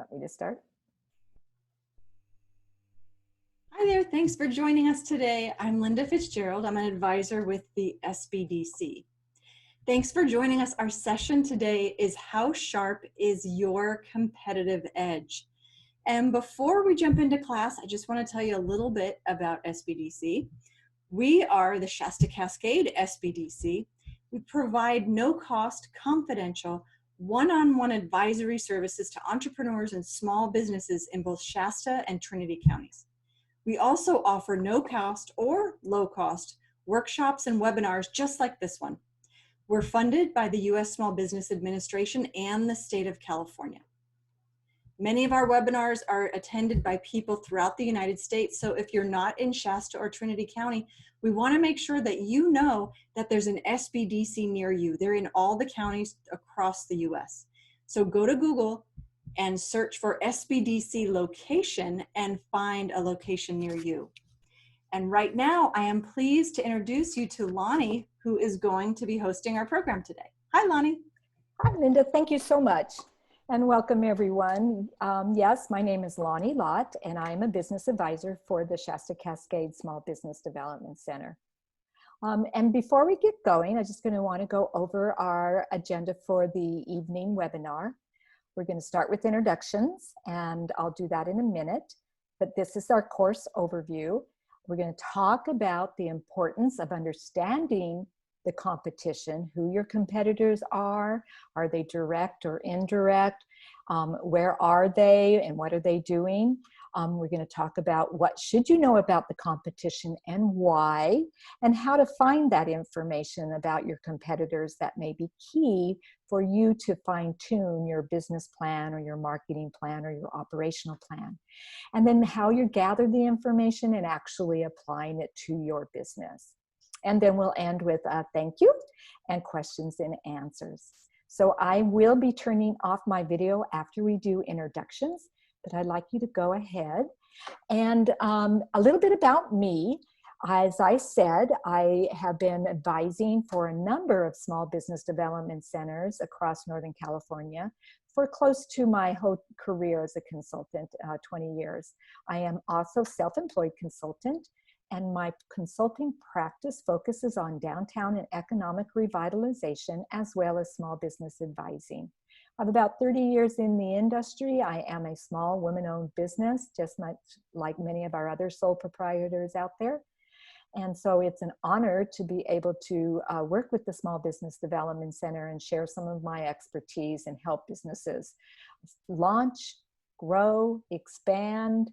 Want me to start? Hi there, thanks for joining us today. I'm Linda Fitzgerald. I'm an advisor with the SBDC. Thanks for joining us. Our session today is How Sharp is Your Competitive Edge? And before we jump into class, I just want to tell you a little bit about SBDC. We are the Shasta-Cascade SBDC. We provide no-cost, confidential, one-on-one advisory services to entrepreneurs and small businesses in both Shasta and Trinity counties. We also offer no-cost or low-cost workshops and webinars just like this one. We're funded by the U.S. Small Business Administration and the state of California. Many of our webinars are attended by people throughout the United States, so if you're not in Shasta or Trinity County, we want to make sure that you know that there's an SBDC near you. They're in all the counties across the U.S. So go to Google and search for SBDC location and find a location near you. And right now, I am pleased to introduce you to Lani, who is going to be hosting our program today. Hi, Lani. Hi, Linda. Thank you so much. And welcome, everyone. Yes, my name is Lani Lott, and I'm a business advisor for the Shasta-Cascade Small Business Development Center. And before we get going, I just want to go over our agenda for the evening webinar. We're going to start with introductions, and I'll do that in a minute. But this is our course overview. We're going to talk about the importance of understanding the competition, who your competitors are they direct or indirect, where are they and what are they doing. We're going to talk about what should you know about the competition and why, and how to find that information about your competitors that may be key for you to fine-tune your business plan or your marketing plan or your operational plan. And then how you gather the information and actually applying it to your business. And then we'll end with a thank you and questions and answers. So I will be turning off my video after we do introductions, but I'd like you to go ahead. And a little bit about me. As I said, I have been advising for a number of small business development centers across Northern California for close to my whole career as a consultant, 20 years. I am also self-employed consultant, and my consulting practice focuses on downtown and economic revitalization as well as small business advising. I have about 30 years in the industry. I am a small woman-owned business, just much like many of our other sole proprietors out there. And so it's an honor to be able to work with the Small Business Development Center and share some of my expertise and help businesses launch, grow, expand,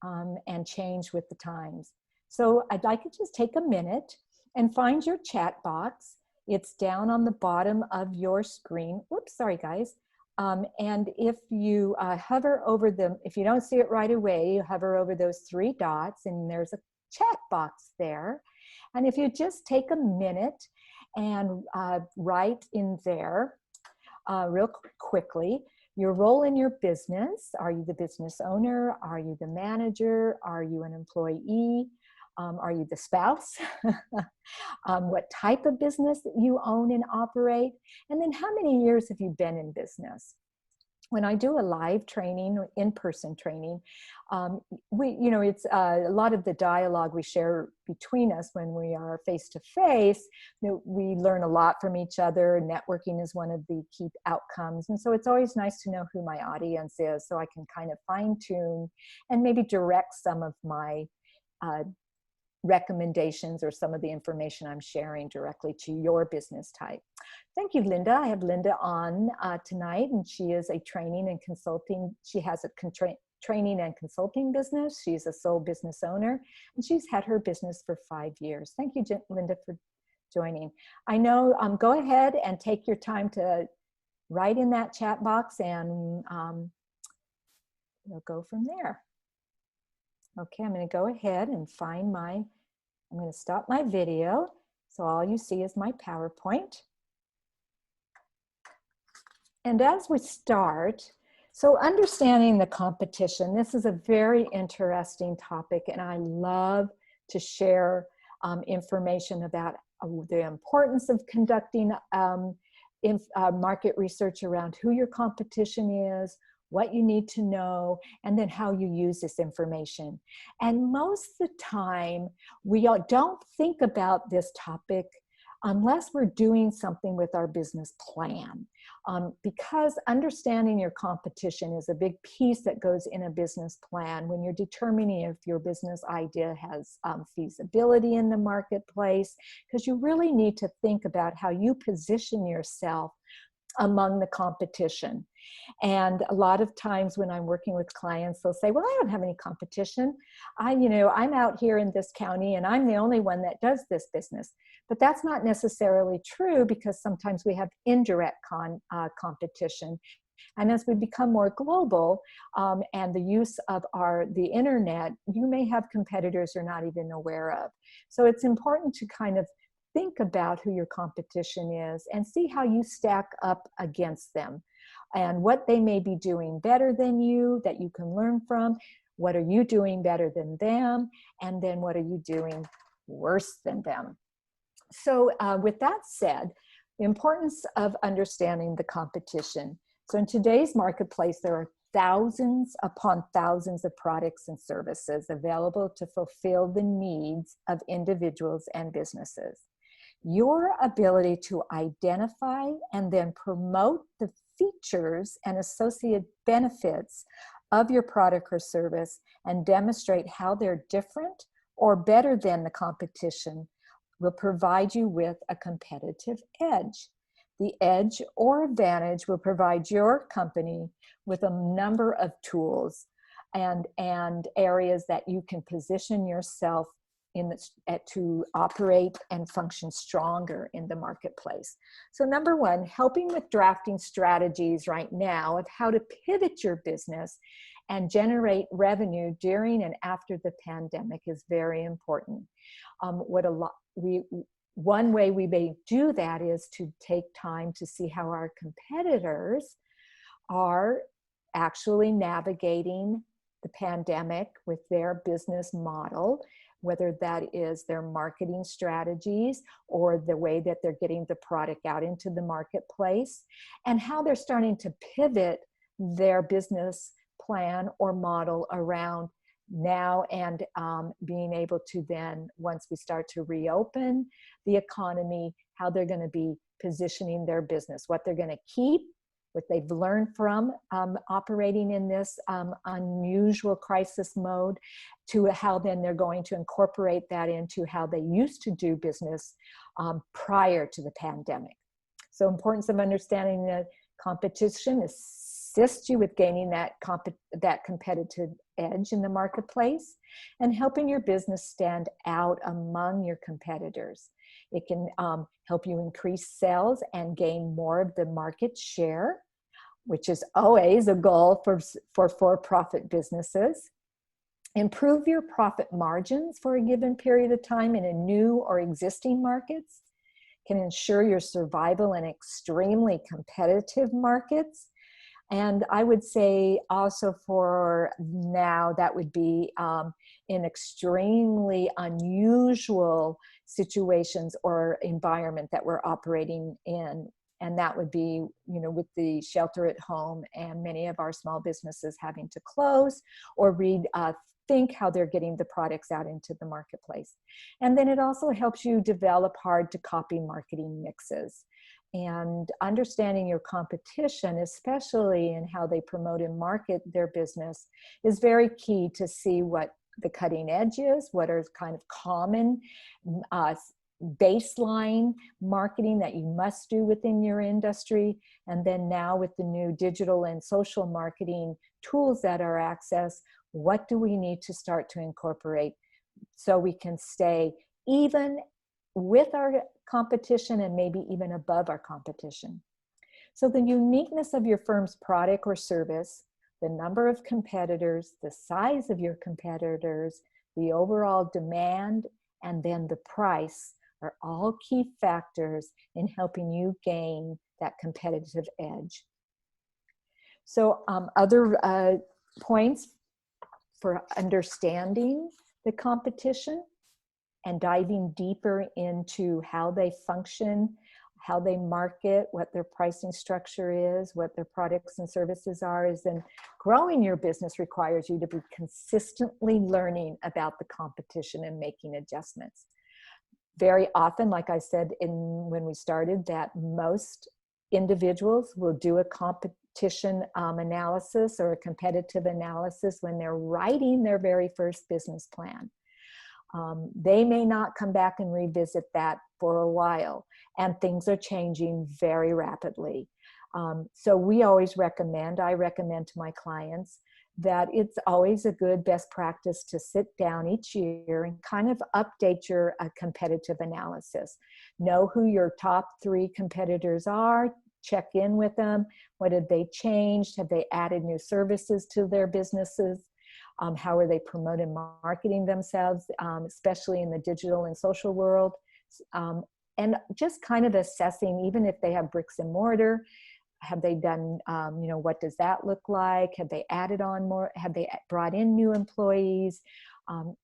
and change with the times. So I'd like you to just take a minute and find your chat box. It's down on the bottom of your screen. Whoops, sorry guys. And if you hover over them, if you don't see it right away, you hover over those three dots and there's a chat box there. And if you just take a minute and write in there real quickly, your role in your business. Are you the business owner? Are you the manager? Are you an employee? Are you the spouse? What type of business you own and operate? And then how many years have you been in business? When I do a live training or in-person training, it's a lot of the dialogue we share between us when we are face-to-face. We learn a lot from each other. Networking is one of the key outcomes. And so it's always nice to know who my audience is so I can kind of fine-tune and maybe direct some of my recommendations or some of the information I'm sharing directly to your business type. Thank you, Linda. I have Linda on tonight, and she is a training and consulting. She has a training and consulting business. She's a sole business owner, and she's had her business for 5 years. Thank you, Linda, for joining. I know, go ahead and take your time to write in that chat box, and we'll go from there. Okay, I'm going to go ahead and find I'm going to stop my video. So all you see is my PowerPoint. And as we start, so understanding the competition, this is a very interesting topic, and I love to share information about the importance of conducting market research around who your competition is, what you need to know, and then how you use this information. And most of the time, we don't think about this topic unless we're doing something with our business plan. Because understanding your competition is a big piece that goes in a business plan when you're determining if your business idea has feasibility in the marketplace, because you really need to think about how you position yourself among the competition. And a lot of times when I'm working with clients, they'll say, well, I don't have any competition. I'm out here in this county and I'm the only one that does this business. But that's not necessarily true, because sometimes we have indirect competition. And as we become more global and the use of the internet, you may have competitors you're not even aware of. So it's important to kind of think about who your competition is and see how you stack up against them and what they may be doing better than you that you can learn from. What are you doing better than them? And then what are you doing worse than them? So with that said, the importance of understanding the competition. So in today's marketplace, there are thousands upon thousands of products and services available to fulfill the needs of individuals and businesses. Your ability to identify and then promote the features and associated benefits of your product or service and demonstrate how they're different or better than the competition will provide you with a competitive edge. The edge or advantage will provide your company with a number of tools and areas that you can position yourself to operate and function stronger in the marketplace. So number one, helping with drafting strategies right now of how to pivot your business and generate revenue during and after the pandemic is very important. One way we may do that is to take time to see how our competitors are actually navigating the pandemic with their business model, whether that is their marketing strategies or the way that they're getting the product out into the marketplace, and how they're starting to pivot their business plan or model around now and being able to then, once we start to reopen the economy, how they're going to be positioning their business, what they're going to keep, what they've learned from operating in this unusual crisis mode, to how then they're going to incorporate that into how they used to do business prior to the pandemic. So importance of understanding the competition assists you with gaining that competitive edge in the marketplace and helping your business stand out among your competitors. It can help you increase sales and gain more of the market share, which is always a goal for for-profit businesses. Improve your profit margins for a given period of time in a new or existing markets. Can ensure your survival in extremely competitive markets. And I would say also for now, that would be in extremely unusual situations or environment that we're operating in. And that would be, with the shelter at home and many of our small businesses having to close or think how they're getting the products out into the marketplace. And then it also helps you develop hard to copy marketing mixes. And understanding your competition, especially in how they promote and market their business, is very key to see what the cutting edge is, what are kind of common baseline marketing that you must do within your industry. And then now with the new digital and social marketing tools that are accessed, what do we need to start to incorporate so we can stay even with our competition and maybe even above our competition? So the uniqueness of your firm's product or service, the number of competitors, the size of your competitors, the overall demand, and then the price are all key factors in helping you gain that competitive edge. So other points for understanding the competition and diving deeper into how they function how they market, what their pricing structure is, what their products and services are, is then growing your business requires you to be consistently learning about the competition and making adjustments. Very often, like I said when we started, that most individuals will do a competition analysis or a competitive analysis when they're writing their very first business plan. They may not come back and revisit that for a while, and things are changing very rapidly. So I recommend to my clients that it's always a good best practice to sit down each year and kind of update your competitive analysis. Know who your top 3 competitors are, check in with them. What have they changed? Have they added new services to their businesses? How are they promoting, marketing themselves, especially in the digital and social world? And just kind of assessing, even if they have bricks and mortar, have they done, what does that look like? Have they added on more? Have they brought in new employees?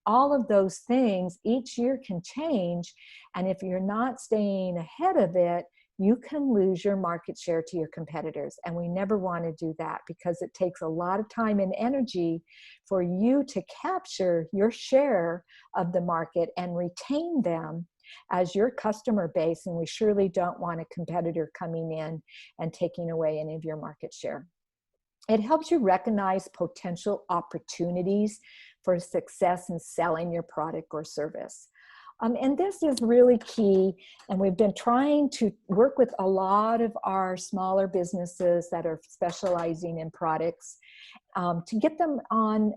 All of those things each year can change. And if you're not staying ahead of it, you can lose your market share to your competitors. And we never want to do that, because it takes a lot of time and energy for you to capture your share of the market and retain them as your customer base. And we surely don't want a competitor coming in and taking away any of your market share. It helps you recognize potential opportunities for success in selling your product or service. And this is really key, and we've been trying to work with a lot of our smaller businesses that are specializing in products to get them on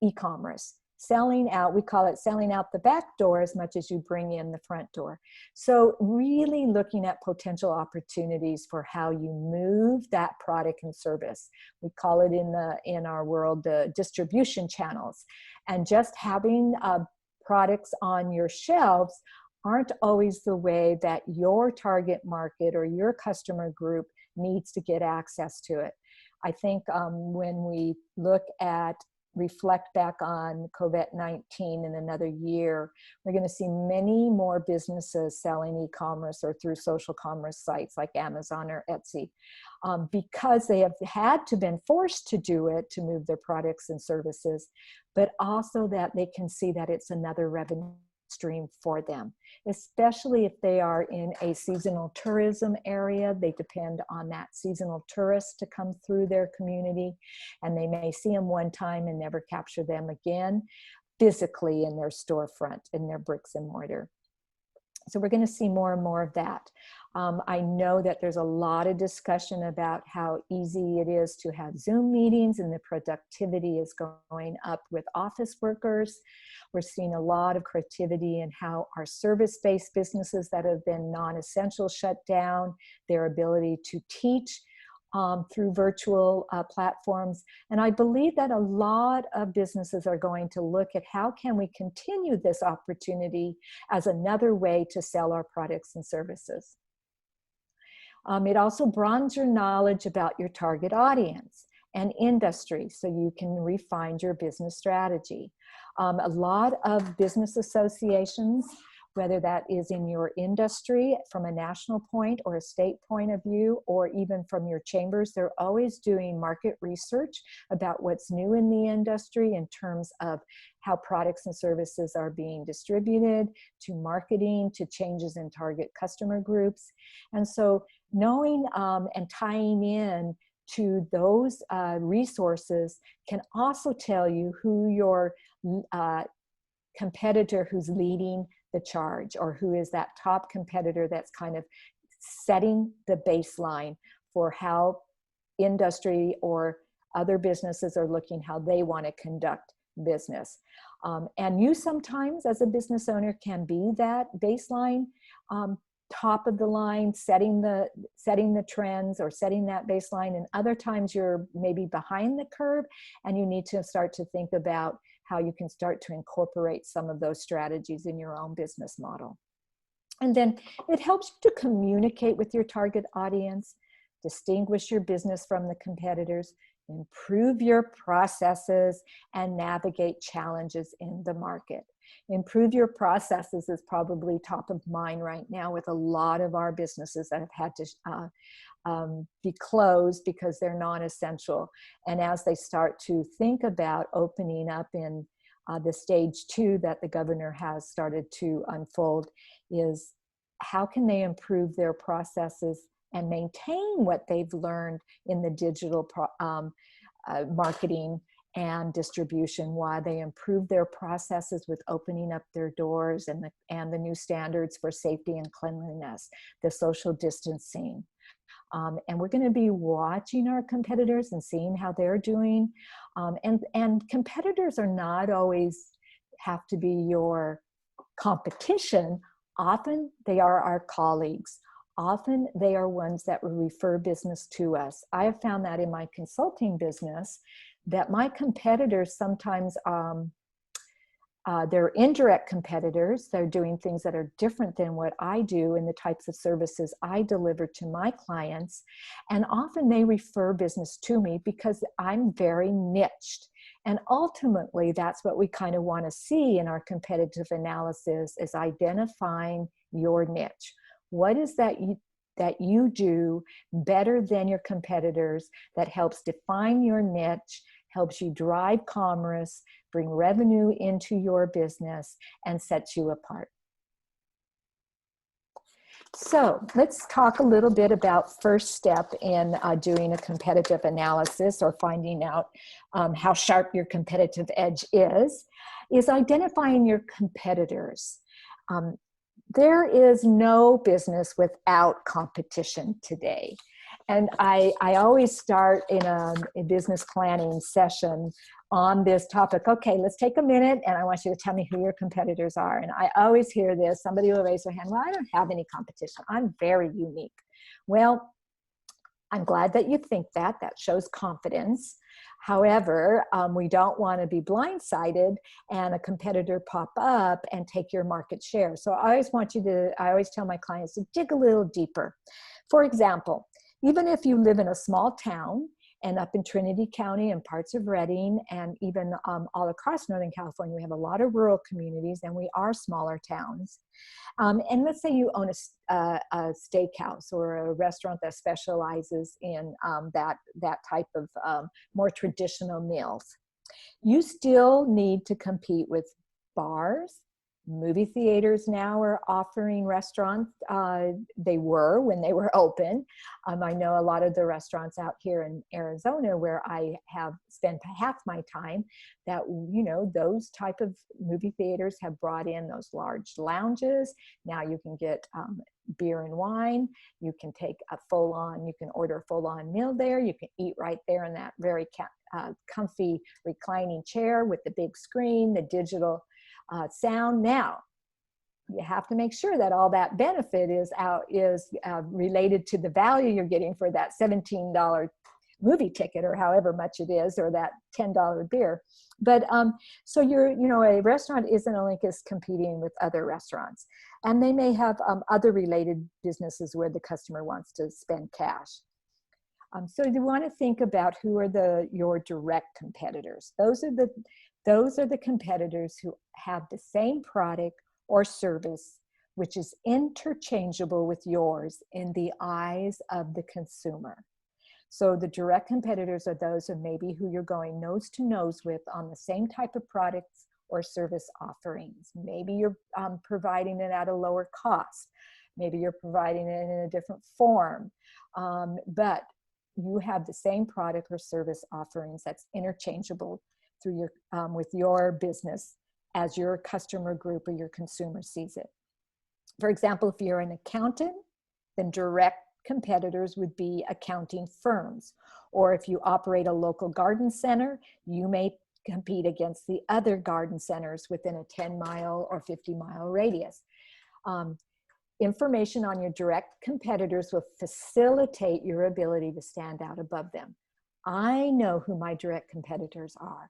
e-commerce. Selling out, we call it selling out the back door as much as you bring in the front door. So really looking at potential opportunities for how you move that product and service. We call it in our world the distribution channels. And just having products on your shelves aren't always the way that your target market or your customer group needs to get access to it. I think when we reflect back on COVID-19 in another year, we're going to see many more businesses selling e-commerce or through social commerce sites like Amazon or Etsy, because they have had to been forced to do it to move their products and services, but also that they can see that it's another revenue stream for them, especially if they are in a seasonal tourism area. They depend on that seasonal tourist to come through their community, and they may see them one time and never capture them again physically in their storefront, in their bricks and mortar. So we're going to see more and more of that. I know that there's a lot of discussion about how easy it is to have Zoom meetings, and the productivity is going up with office workers. We're seeing a lot of creativity in how our service-based businesses that have been non-essential shut down, their ability to teach through virtual platforms. And I believe that a lot of businesses are going to look at how can we continue this opportunity as another way to sell our products and services. It also broadens your knowledge about your target audience and industry, so you can refine your business strategy. A lot of business associations, whether that is in your industry from a national point or a state point of view, or even from your chambers, they're always doing market research about what's new in the industry in terms of how products and services are being distributed, to marketing, to changes in target customer groups. And so knowing and tying in to those resources can also tell you who your competitor who's leading the charge, or who is that top competitor that's kind of setting the baseline for how industry or other businesses are looking, how they want to conduct business. And you sometimes as a business owner can be that baseline, top of the line, setting the trends or setting that baseline. And other times you're maybe behind the curve, and you need to start to think about how you can start to incorporate some of those strategies in your own business model. And then it helps you to communicate with your target audience, distinguish your business from the competitors, improve your processes, and navigate challenges in the market. Improve your processes is probably top of mind right now with a lot of our businesses that have had to be closed because they're non-essential. And as they start to think about opening up in the stage 2 that the governor has started to unfold, is how can they improve their processes and maintain what they've learned in the digital marketing and distribution while they improve their processes with opening up their doors and the new standards for safety and cleanliness, the social distancing. And we're going to be watching our competitors and seeing how they're doing. And competitors are not always have to be your competition. Often they are our colleagues. Often they are ones that will refer business to us. I have found that in my consulting business, that my competitors sometimes, they're indirect competitors. They're doing things that are different than what I do in the types of services I deliver to my clients. And often they refer business to me because I'm very niched. And ultimately, that's what we kind of want to see in our competitive analysis, is identifying your niche. What is that you do better than your competitors that helps define your niche, helps you drive commerce, bring revenue into your business, and sets you apart? So let's talk a little bit about first step in doing a competitive analysis, or finding out how sharp your competitive edge is identifying your competitors. There is no business without competition today. And I always start in a business planning session on this topic. Okay, let's take a minute and I want you to tell me who your competitors are. And I always hear this, somebody will raise their hand, well, I don't have any competition. I'm very unique. Well, I'm glad that you think that. That shows confidence. However, we don't want to be blindsided and a competitor pop up and take your market share. So I always tell my clients to dig a little deeper. For example, even if you live in a small town, and up in Trinity County and parts of Redding, and even all across Northern California, we have a lot of rural communities, and we are smaller towns. And let's say you own a steakhouse or a restaurant that specializes in that type of more traditional meals. You still need to compete with bars. Movie theaters now are offering restaurants. They were when they were open. I know a lot of the restaurants out here in Arizona, where I have spent half my time, that, you know, those type of movie theaters have brought in those large lounges. Now you can get beer and wine. You can take you can order a full-on meal there. You can eat right there in that very comfy reclining chair with the big screen, the digital sound. Now, you have to make sure that all that benefit is related to the value you're getting for that $17 movie ticket, or however much it is, or that $10 beer. But so a restaurant isn't only just competing with other restaurants, and they may have other related businesses where the customer wants to spend cash. So you want to think about who are your direct competitors. Those are the competitors who have the same product or service, which is interchangeable with yours in the eyes of the consumer. So the direct competitors are those who you're going nose to nose with on the same type of products or service offerings. Maybe you're providing it at a lower cost. Maybe you're providing it in a different form. But you have the same product or service offerings that's interchangeable through with your business as your customer group or your consumer sees it. For example, if you're an accountant, then direct competitors would be accounting firms. Or if you operate a local garden center, you may compete against the other garden centers within a 10-mile or 50-mile radius. Information on your direct competitors will facilitate your ability to stand out above them. I know who my direct competitors are.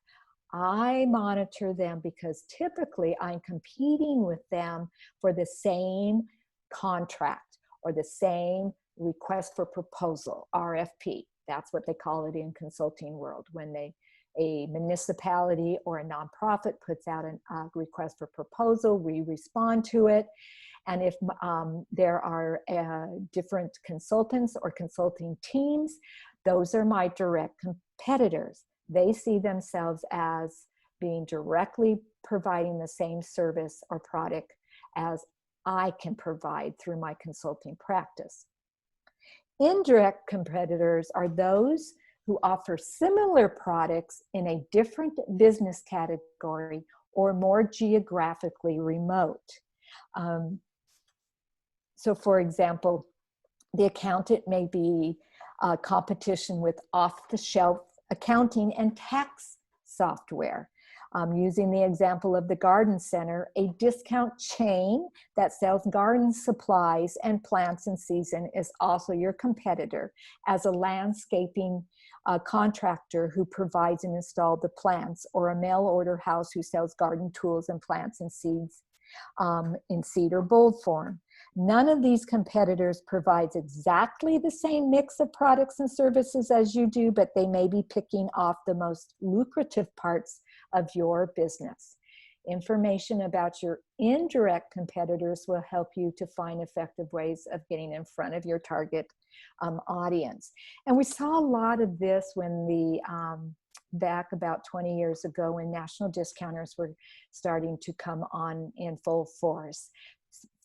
I monitor them because typically I'm competing with them for the same contract or the same request for proposal, RFP. That's what they call it in consulting world. When a municipality or a nonprofit puts out a request for proposal, we respond to it. And if there are different consultants or consulting teams, those are my direct competitors. They see themselves as being directly providing the same service or product as I can provide through my consulting practice. Indirect competitors are those who offer similar products in a different business category or more geographically remote. So for example, the accountant may be competition with off-the-shelf accounting and tax software. Using the example of the garden center, a discount chain that sells garden supplies and plants in season is also your competitor as a landscaping contractor who provides and installs the plants, or a mail order house who sells garden tools and plants and seeds in seed or bulb form. None of these competitors provides exactly the same mix of products and services as you do, but they may be picking off the most lucrative parts of your business. Information about your indirect competitors will help you to find effective ways of getting in front of your target audience. And we saw a lot of this when back about 20 years ago, when national discounters were starting to come on in full force.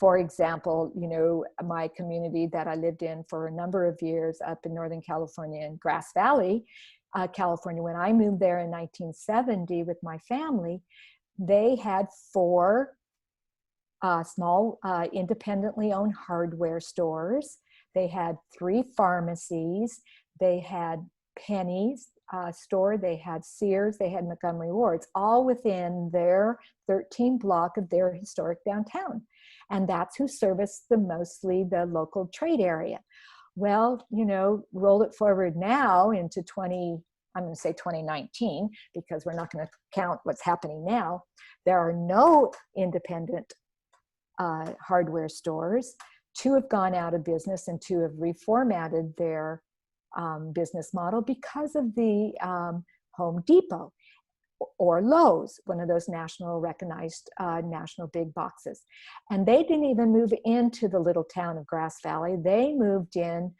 For example, you know, my community that I lived in for a number of years up in Northern California in Grass Valley, California, when I moved there in 1970 with my family, they had 4 small independently owned hardware stores. They had 3 pharmacies. They had Penny's store. They had Sears. They had Montgomery Ward's, all within their 13 block of their historic downtown. And that's who serviced mostly the local trade area. Well, you know, roll it forward now into I'm going to say 2019, because we're not going to count what's happening now. There are no independent hardware stores. 2 have gone out of business and 2 have reformatted their business model because of the Home Depot or Lowe's, one of those national recognized national big boxes. And they didn't even move into the little town of Grass Valley. They moved in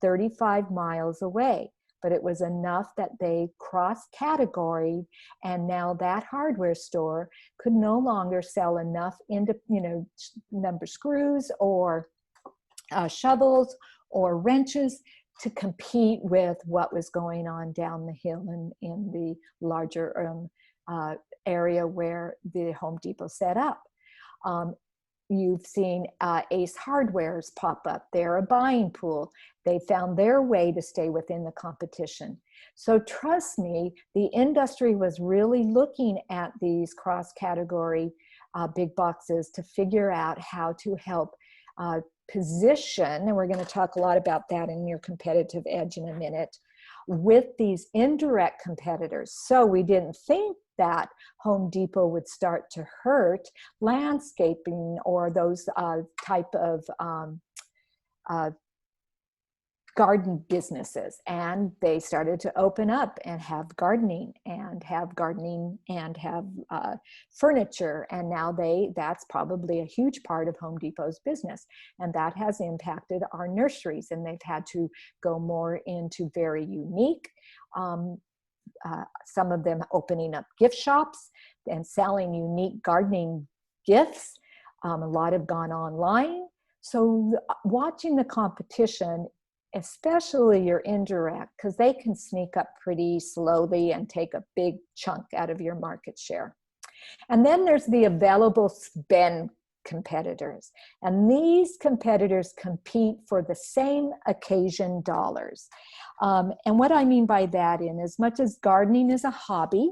35 miles away, but it was enough that they cross-categoried, and now that hardware store could no longer sell enough number screws or shovels or wrenches to compete with what was going on down the hill in the larger area where the Home Depot set up. You've seen Ace Hardwares pop up. They're a buying pool. They found their way to stay within the competition. So trust me, the industry was really looking at these cross-category big boxes to figure out how to help position, and we're going to talk a lot about that in your competitive edge in a minute, with these indirect competitors. So we didn't think that Home Depot would start to hurt landscaping or those type of garden businesses, and they started to open up and have gardening and have furniture, and now that's probably a huge part of Home Depot's business, and that has impacted our nurseries, and they've had to go more into very unique, some of them opening up gift shops and selling unique gardening gifts. A lot have gone online. So watching the competition, especially your indirect, because they can sneak up pretty slowly and take a big chunk out of your market share. And then there's the available spend competitors. And these competitors compete for the same occasion dollars. And what I mean by that, in as much as gardening is a hobby,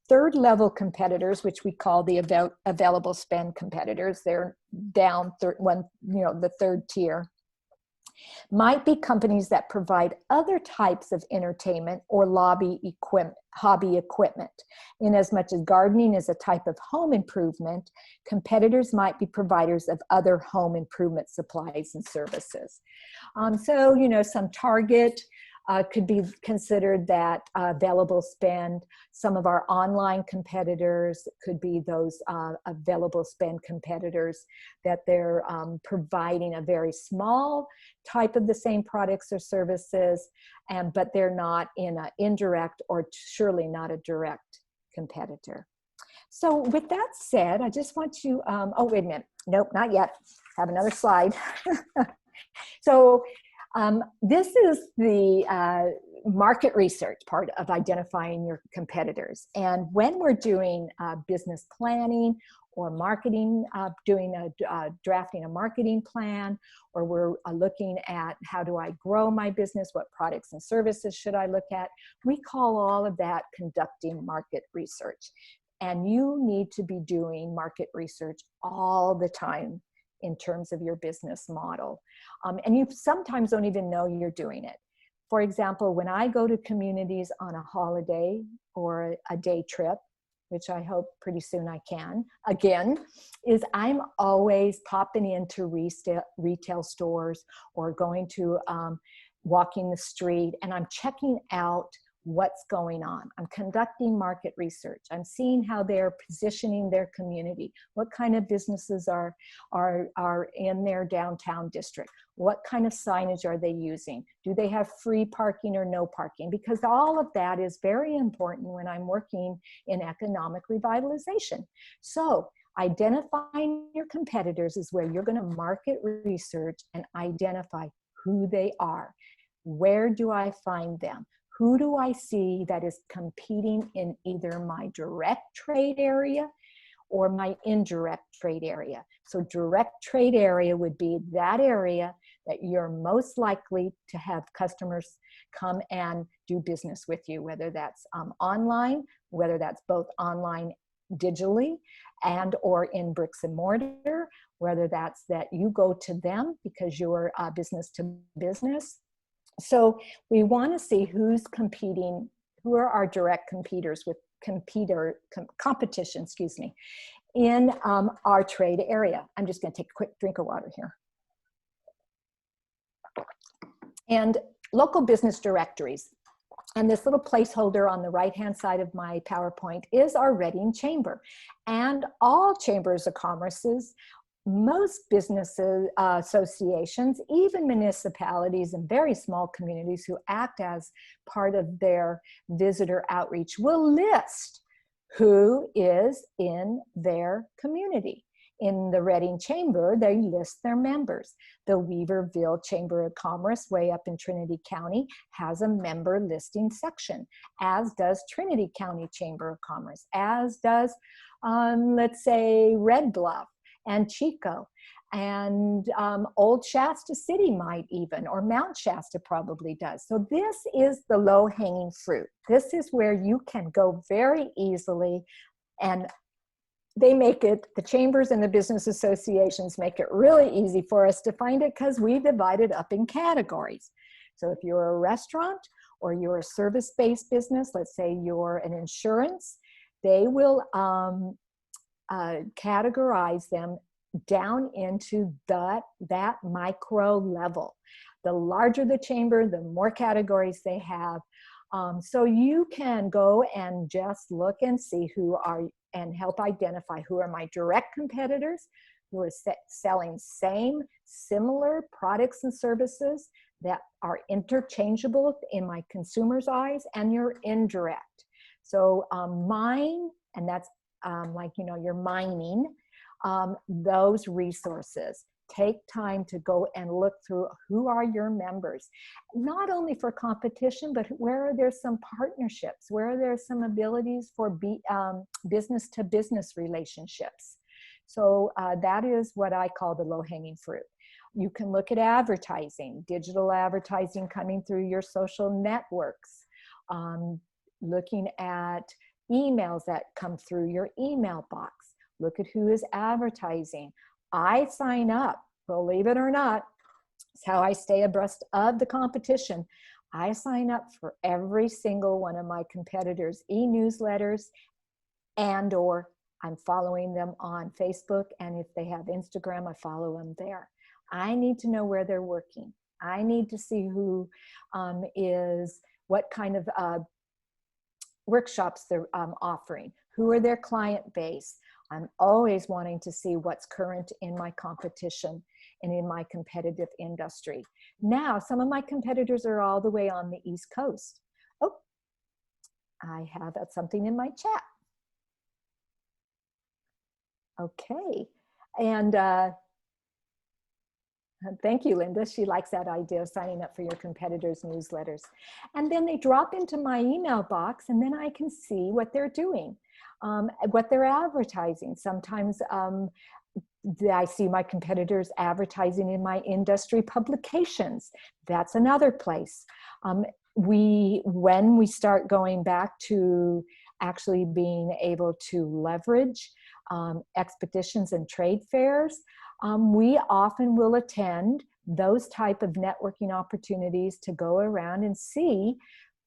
third level competitors, which we call the available spend competitors, they're down the 3rd tier. Might be companies that provide other types of entertainment or hobby equipment. In as much as gardening is a type of home improvement, competitors might be providers of other home improvement supplies and services. So, you know, some Target could be considered that available spend. Some of our online competitors could be those available spend competitors that they're providing a very small type of the same products or services, but they're not in an indirect or surely not a direct competitor. So with that said, I just want to, oh, wait a minute. Nope, not yet. Have another slide. So this is the market research part of identifying your competitors. And when we're doing business planning or marketing, drafting a marketing plan, or we're looking at how do I grow my business, what products and services should I look at, we call all of that conducting market research. And you need to be doing market research all the time in terms of your business model. And you sometimes don't even know you're doing it. For example, when I go to communities on a holiday or a day trip, which I hope pretty soon I can, again, is I'm always popping into retail stores or going to walking the street, and I'm checking out what's going on. I'm conducting market research. I'm seeing how they're positioning their community. What kind of businesses are in their downtown district? What kind of signage are they using? Do they have free parking or no parking? Because all of that is very important when I'm working in economic revitalization. So identifying your competitors is where you're going to market research and identify who they are. Where do I find them? Who do I see that is competing in either my direct trade area or my indirect trade area? So direct trade area would be that area that you're most likely to have customers come and do business with you, whether that's online, whether that's both online digitally and or in bricks and mortar, whether that's that you go to them because you're business to business. So we want to see who's competing, who are our direct competitors with competition, excuse me, in our trade area. I'm just going to take a quick drink of water here. And local business directories. And this little placeholder on the right-hand side of my PowerPoint is our Reading Chamber. And all chambers of commerces, most businesses, associations, even municipalities and very small communities who act as part of their visitor outreach will list who is in their community. In the Reading Chamber, they list their members. The Weaverville Chamber of Commerce, way up in Trinity County, has a member listing section, as does Trinity County Chamber of Commerce, as does, let's say, Red Bluff and Chico, and Old Shasta City might even, or Mount Shasta probably does. So this is the low-hanging fruit. This is where you can go very easily, and they make it, the chambers and the business associations make it really easy for us to find it because we divide it up in categories. So if you're a restaurant or you're a service-based business, let's say you're an insurance, they will categorize them down into that micro level. The larger the chamber, the more categories they have. So you can go and just look and see who are, and help identify who are my direct competitors, who are selling similar products and services that are interchangeable in my consumer's eyes, and your indirect. So mine, and that's like, you know, you're mining those resources. Take time to go and look through who are your members, not only for competition, but where are there some partnerships, where are there some abilities for business to business relationships. So that is what I call the low-hanging fruit. You can look at advertising, digital advertising coming through your social networks, looking at emails that come through your email box. Look at who is advertising. I sign up, believe it or not, It's how I stay abreast of the competition. I sign up for every single one of my competitors' e-newsletters, and or I'm following them on Facebook, and if they have Instagram, I follow them there. I need to know where they're working. I need to see who what kind of workshops they're offering, who are their client base. I'm always wanting to see what's current in my competition and in my competitive industry. Now, some of my competitors are all the way on the East Coast. Oh, I have something in my chat. Okay, and thank you, Linda. She likes that idea of signing up for your competitors' newsletters. And then they drop into my email box, and then I can see what they're doing, what they're advertising. Sometimes I see my competitors advertising in my industry publications. That's another place. When we start going back to actually being able to leverage expeditions and trade fairs, we often will attend those type of networking opportunities to go around and see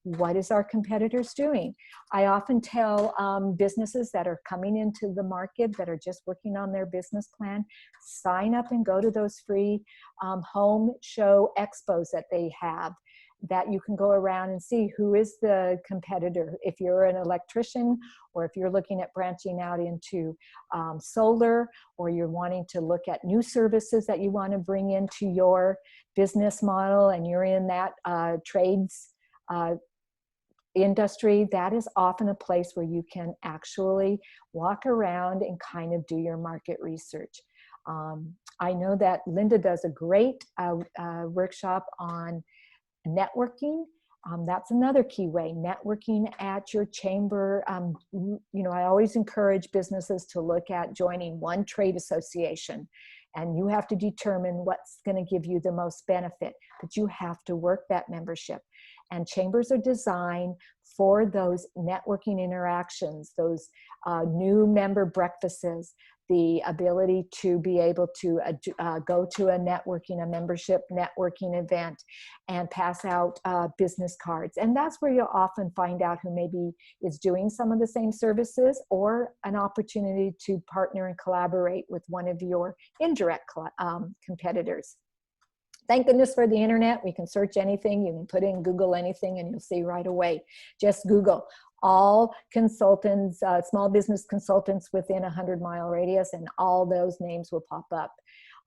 what is our competitors doing. I often tell businesses that are coming into the market that are just working on their business plan, sign up and go to those free home show expos that they have, that you can go around and see who is the competitor. If you're an electrician, or if you're looking at branching out into solar, or you're wanting to look at new services that you want to bring into your business model, and you're in that trades industry, that is often a place where you can actually walk around and kind of do your market research. I know that Linda does a great workshop on networking. That's another key way, networking at your chamber. I always encourage businesses to look at joining one trade association, and you have to determine what's going to give you the most benefit, but you have to work that membership. And chambers are designed for those networking interactions, those new member breakfasts, the ability to be able to go to a membership networking event and pass out business cards. And that's where you'll often find out who maybe is doing some of the same services, or an opportunity to partner and collaborate with one of your indirect competitors. Thank goodness for the internet. We can search anything. You can put in Google anything and you'll see right away. Just Google all consultants, small business consultants within a 100-mile radius, and all those names will pop up.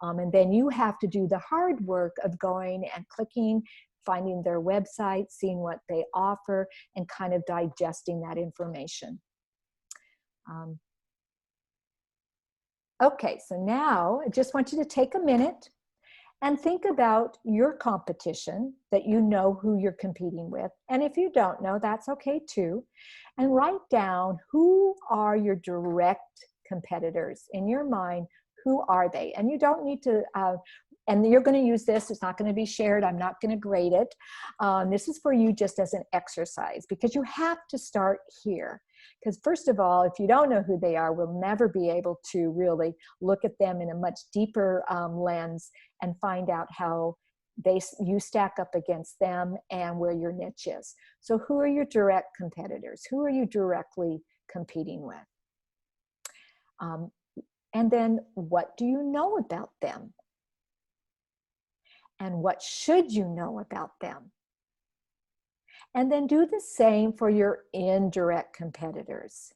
And then you have to do the hard work of going and clicking, finding their website, seeing what they offer, and kind of digesting that information. Okay, so now I just want you to take a minute and think about your competition, that you know who you're competing with. And if you don't know, that's okay too. And write down, who are your direct competitors in your mind? Who are they? And you don't need to, and you're going to use this. It's not going to be shared. I'm not going to grade it. This is for you just as an exercise, because you have to start here. Because first of all, if you don't know who they are, we'll never be able to really look at them in a much deeper lens and find out how you stack up against them and where your niche is. So who are your direct competitors? Who are you directly competing with? And then what do you know about them? And what should you know about them? And then do the same for your indirect competitors.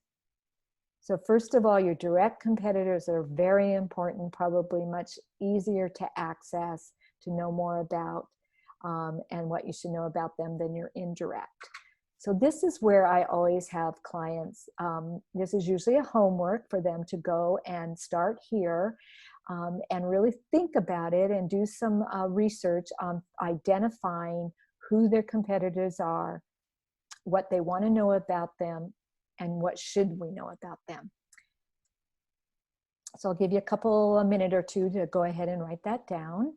So first of all, your direct competitors are very important, probably much easier to access, to know more about, and what you should know about them than your indirect. So this is where I always have clients. This is usually a homework for them to go and start here and really think about it and do some research on identifying who their competitors are, what they want to know about them, and what should we know about them. So I'll give you a minute or two to go ahead and write that down.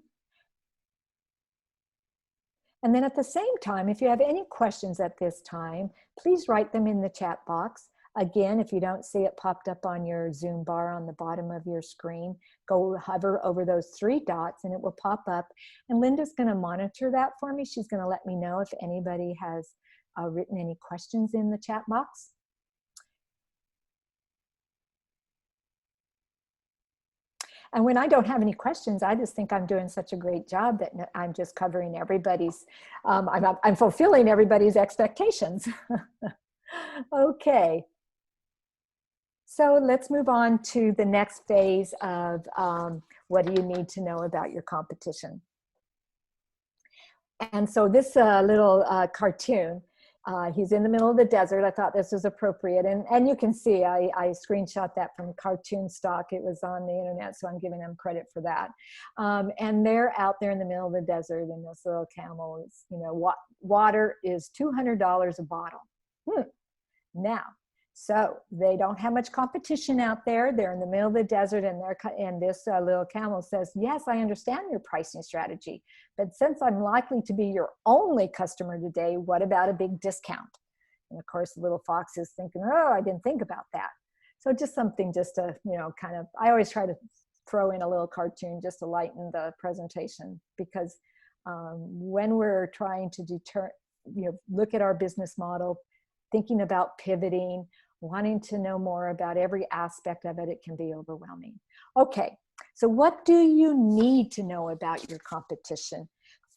And then at the same time, if you have any questions at this time, please write them in the chat box. Again, if you don't see it popped up on your Zoom bar on the bottom of your screen, go hover over those 3 dots and it will pop up. And Linda's going to monitor that for me. She's going to let me know if anybody has written any questions in the chat box. And when I don't have any questions, I just think I'm doing such a great job that I'm just covering everybody's, I'm fulfilling everybody's expectations. Okay. So let's move on to the next phase of what do you need to know about your competition. And so this little cartoon, he's in the middle of the desert. I thought this was appropriate. And you can see I screenshot that from Cartoon Stock. It was on the internet, so I'm giving them credit for that. And they're out there in the middle of the desert, and this little camel is, you know, water is $200 a bottle. Now, so they don't have much competition out there. They're in the middle of the desert, and this little camel says, yes, I understand your pricing strategy, but since I'm likely to be your only customer today, what about a big discount? And of course, the little fox is thinking, oh, I didn't think about that. So just something just to, you know, kind of, I always try to throw in a little cartoon just to lighten the presentation, because when we're trying to look at our business model, thinking about pivoting, wanting to know more about every aspect of it, it can be overwhelming. Okay, so what do you need to know about your competition?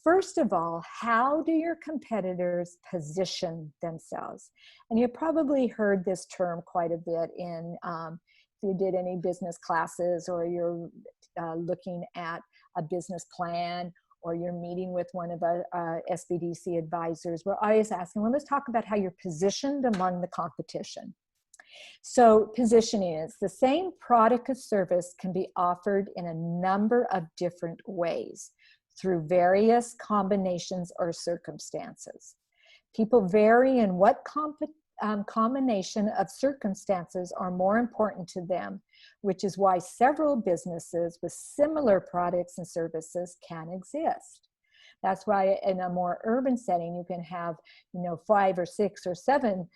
First of all, how do your competitors position themselves? And you've probably heard this term quite a bit in, if you did any business classes, or you're looking at a business plan, or you're meeting with one of our SBDC advisors. We're always asking, well, let's talk about how you're positioned among the competition. So positioning is the same product or service can be offered in a number of different ways through various combinations or circumstances. People vary in what combination of circumstances are more important to them, which is why several businesses with similar products and services can exist. That's why in a more urban setting, you can have, you know, 5 or 6 or 7,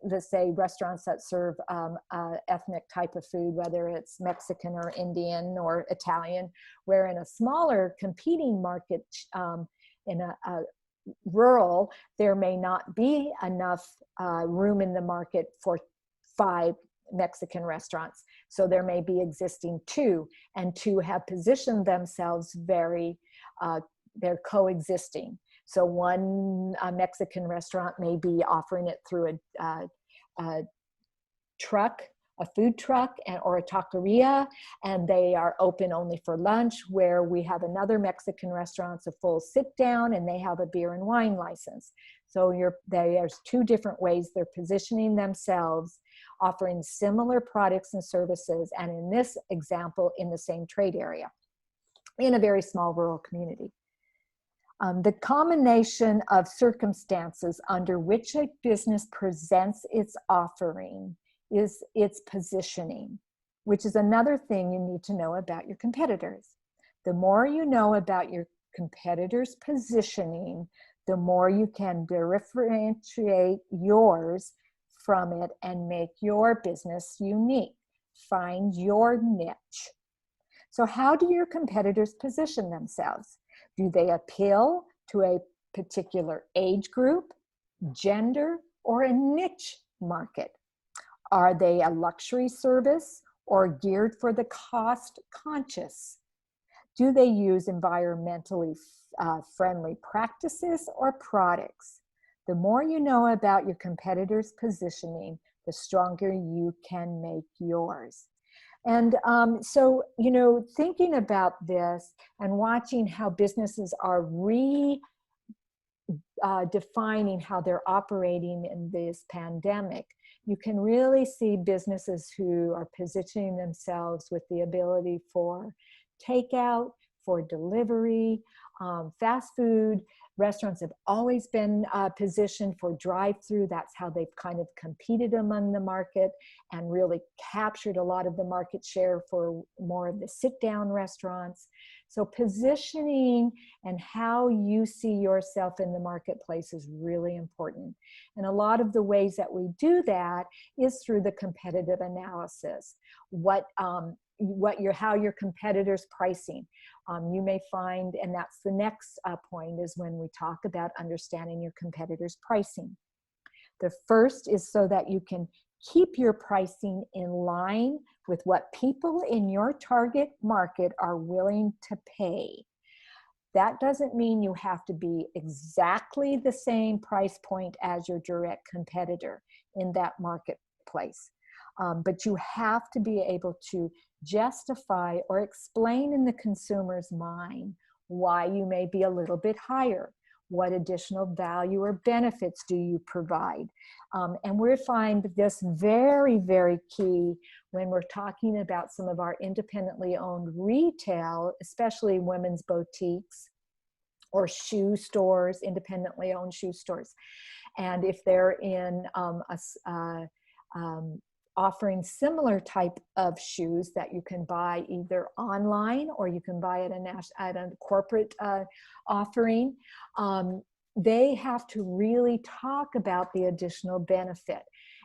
let's say, restaurants that serve ethnic type of food, whether it's Mexican or Indian or Italian, where in a smaller competing market, in a rural, there may not be enough room in the market for 5 Mexican restaurants. So there may be existing 2, and 2 have positioned themselves very, they're coexisting. So one Mexican restaurant may be offering it through a truck, a food truck, or a taqueria, and they are open only for lunch, where we have another Mexican restaurant, a full sit down, and they have a beer and wine license. So there's 2 different ways they're positioning themselves, offering similar products and services, and in this example, in the same trade area, in a very small rural community. The combination of circumstances under which a business presents its offering is its positioning, which is another thing you need to know about your competitors. The more you know about your competitors' positioning, the more you can differentiate yours from it and make your business unique. Find your niche. So how do your competitors position themselves? Do they appeal to a particular age group, gender, or a niche market? Are they a luxury service or geared for the cost conscious? Do they use environmentally friendly practices or products? The more you know about your competitors' positioning, the stronger you can make yours. And so, you know, thinking about this and watching how businesses are defining how they're operating in this pandemic, you can really see businesses who are positioning themselves with the ability for takeout, for delivery, fast food. Restaurants have always been positioned for drive-through. That's how they've kind of competed among the market and really captured a lot of the market share for more of the sit-down restaurants. So positioning and how you see yourself in the marketplace is really important. And a lot of the ways that we do that is through the competitive analysis. How your competitors pricing. You may find, and that's the next point, is when we talk about understanding your competitors pricing. The first is so that you can keep your pricing in line with what people in your target market are willing to pay. That doesn't mean you have to be exactly the same price point as your direct competitor in that marketplace. But you have to be able to justify or explain in the consumer's mind why you may be a little bit higher. What additional value or benefits do you provide? And we find this very, very key when we're talking about some of our independently owned retail, especially women's boutiques or shoe stores, independently owned shoe stores. And if they're in offering similar type of shoes that you can buy either online or you can buy at a corporate offering, they have to really talk about the additional benefit.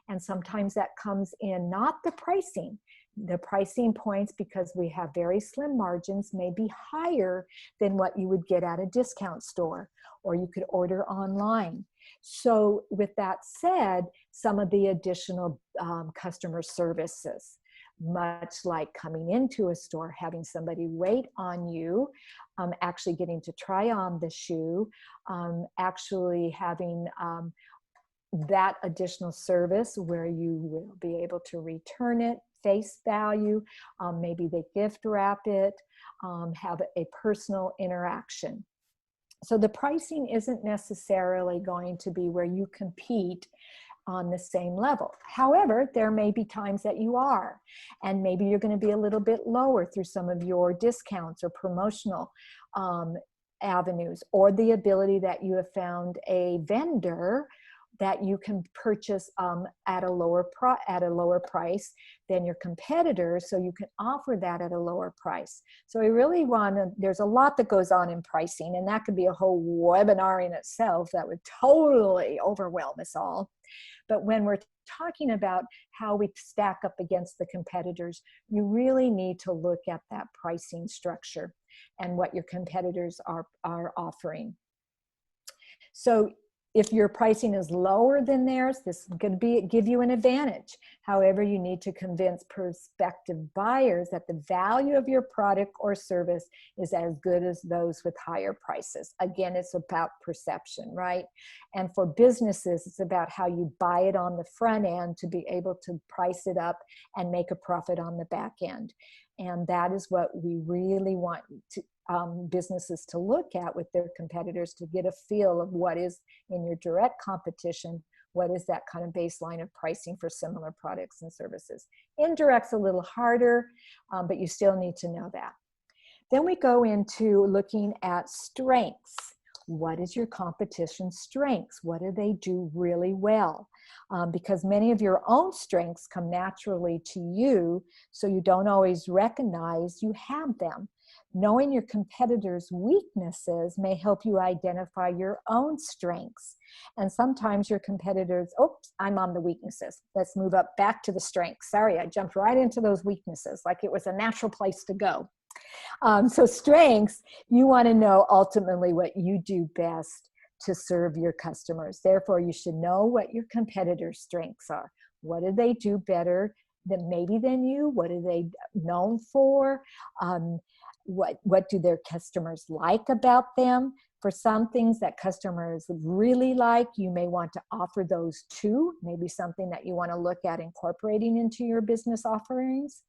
And sometimes that comes in not the pricing. The pricing points, because we have very slim margins, may be higher than what you would get at a discount store, or you could order online. So with that said, some of the additional customer services, much like coming into a store, having somebody wait on you, actually getting to try on the shoe, actually having that additional service where you will be able to return it, face value, maybe they gift wrap it, have a personal interaction. So the pricing isn't necessarily going to be where you compete on the same level. However, there may be times that you are, and maybe you're going to be a little bit lower through some of your discounts or promotional avenues, or the ability that you have found a vendor that you can purchase at a lower price than your competitors, so you can offer that at a lower price. So we really there's a lot that goes on in pricing, and that could be a whole webinar in itself that would totally overwhelm us all. But when we're talking about how we stack up against the competitors, you really need to look at that pricing structure and what your competitors are offering. So if your pricing is lower than theirs, this is going to give you an advantage. However, you need to convince prospective buyers that the value of your product or service is as good as those with higher prices. Again, it's about perception, right? And for businesses, it's about how you buy it on the front end to be able to price it up and make a profit on the back end. And that is what we really want businesses to look at with their competitors, to get a feel of what is in your direct competition, what is that kind of baseline of pricing for similar products and services. Indirect's a little harder, but you still need to know that. Then we go into looking at strengths. What is your competition's strengths? What do they do really well? Because many of your own strengths come naturally to you, so you don't always recognize you have them. Knowing your competitors' weaknesses may help you identify your own strengths. And sometimes your competitors, oops, I'm on the weaknesses. Let's move up back to the strengths. Sorry, I jumped right into those weaknesses like it was a natural place to go. So strengths, you want to know ultimately what you do best to serve your customers. Therefore, you should know what your competitors' strengths are. What do they do better than you? What are they known for? What do their customers like about them? For some things that customers really like, you may want to offer those too. Maybe something that you want to look at incorporating into your business offerings.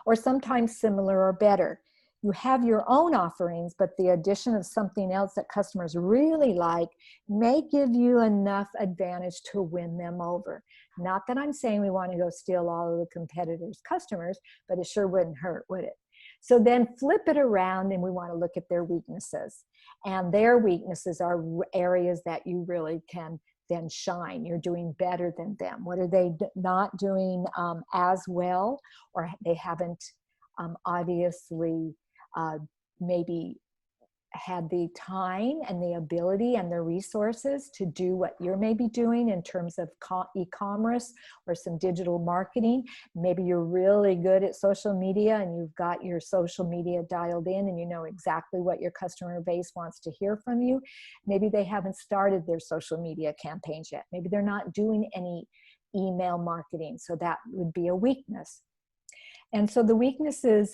Or sometimes similar or better. You have your own offerings, but the addition of something else that customers really like may give you enough advantage to win them over. Not that I'm saying we want to go steal all of the competitors' customers, but it sure wouldn't hurt, would it? So then flip it around and we want to look at their weaknesses. And their weaknesses are areas that you really can then shine. You're doing better than them. What are they not doing as well, or they haven't obviously maybe had the time and the ability and the resources to do what you're maybe doing in terms of e-commerce or some digital marketing. Maybe you're really good at social media and you've got your social media dialed in and you know exactly what your customer base wants to hear from you. Maybe they haven't started their social media campaigns yet. Maybe they're not doing any email marketing, so that would be a weakness. And so the weaknesses,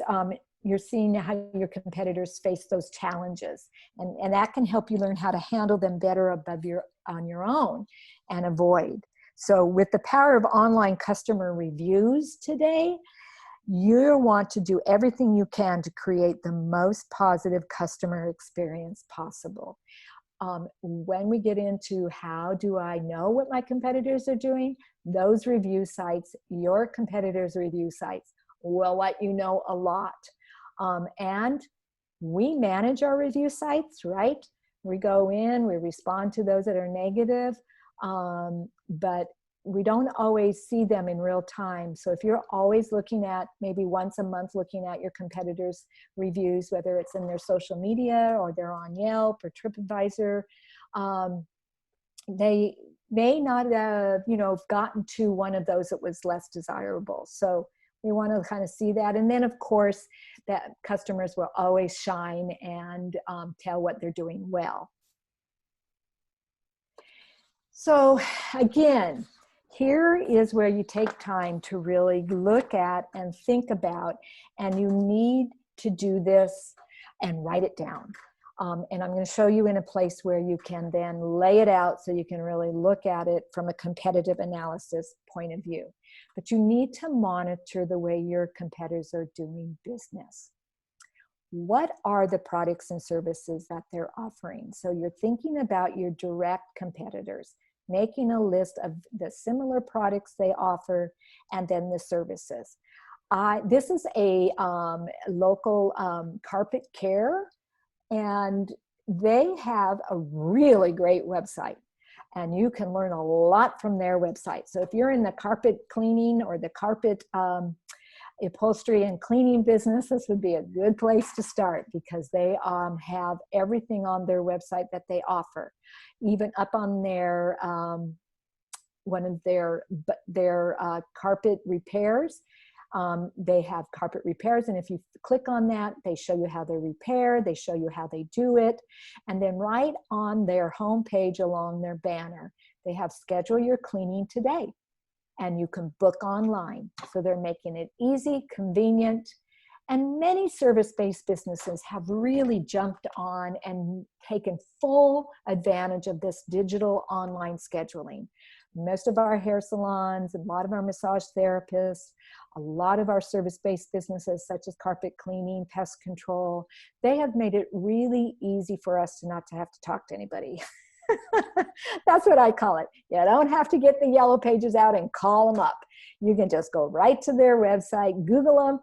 you're seeing how your competitors face those challenges, and that can help you learn how to handle them better on your own and avoid. So with the power of online customer reviews today, you want to do everything you can to create the most positive customer experience possible. When we get into how do I know what my competitors are doing, those review sites, your competitors' review sites, will let you know a lot. And we manage our review sites, right? We go in, we respond to those that are negative, but we don't always see them in real time. So if you're always looking at, maybe once a month, looking at your competitors' reviews, whether it's in their social media or they're on Yelp or TripAdvisor, they may not have, gotten to one of those that was less desirable. So we want to kind of see that. And then of course, that customers will always shine and tell what they're doing well. So again, here is where you take time to really look at and think about, and you need to do this and write it down. And I'm going to show you in a place where you can then lay it out so you can really look at it from a competitive analysis point of view. But you need to monitor the way your competitors are doing business. What are the products and services that they're offering? So you're thinking about your direct competitors, making a list of the similar products they offer and then the services. This is a local carpet care, and they have a really great website. And you can learn a lot from their website. So if you're in the carpet cleaning or the carpet upholstery and cleaning business, this would be a good place to start, because they have everything on their website that they offer. Even up on their, one of their carpet repairs, they have carpet repairs, and if you click on that, they show you how they repair, they show you how they do it, and then right on their homepage along their banner, they have schedule your cleaning today, and you can book online. So they're making it easy, convenient, and many service-based businesses have really jumped on and taken full advantage of this digital online scheduling. Most of our hair salons, a lot of our massage therapists, a lot of our service-based businesses such as carpet cleaning, pest control, they have made it really easy for us not to have to talk to anybody. That's what I call it. You don't have to get the yellow pages out and call them up. You can just go right to their website, Google them,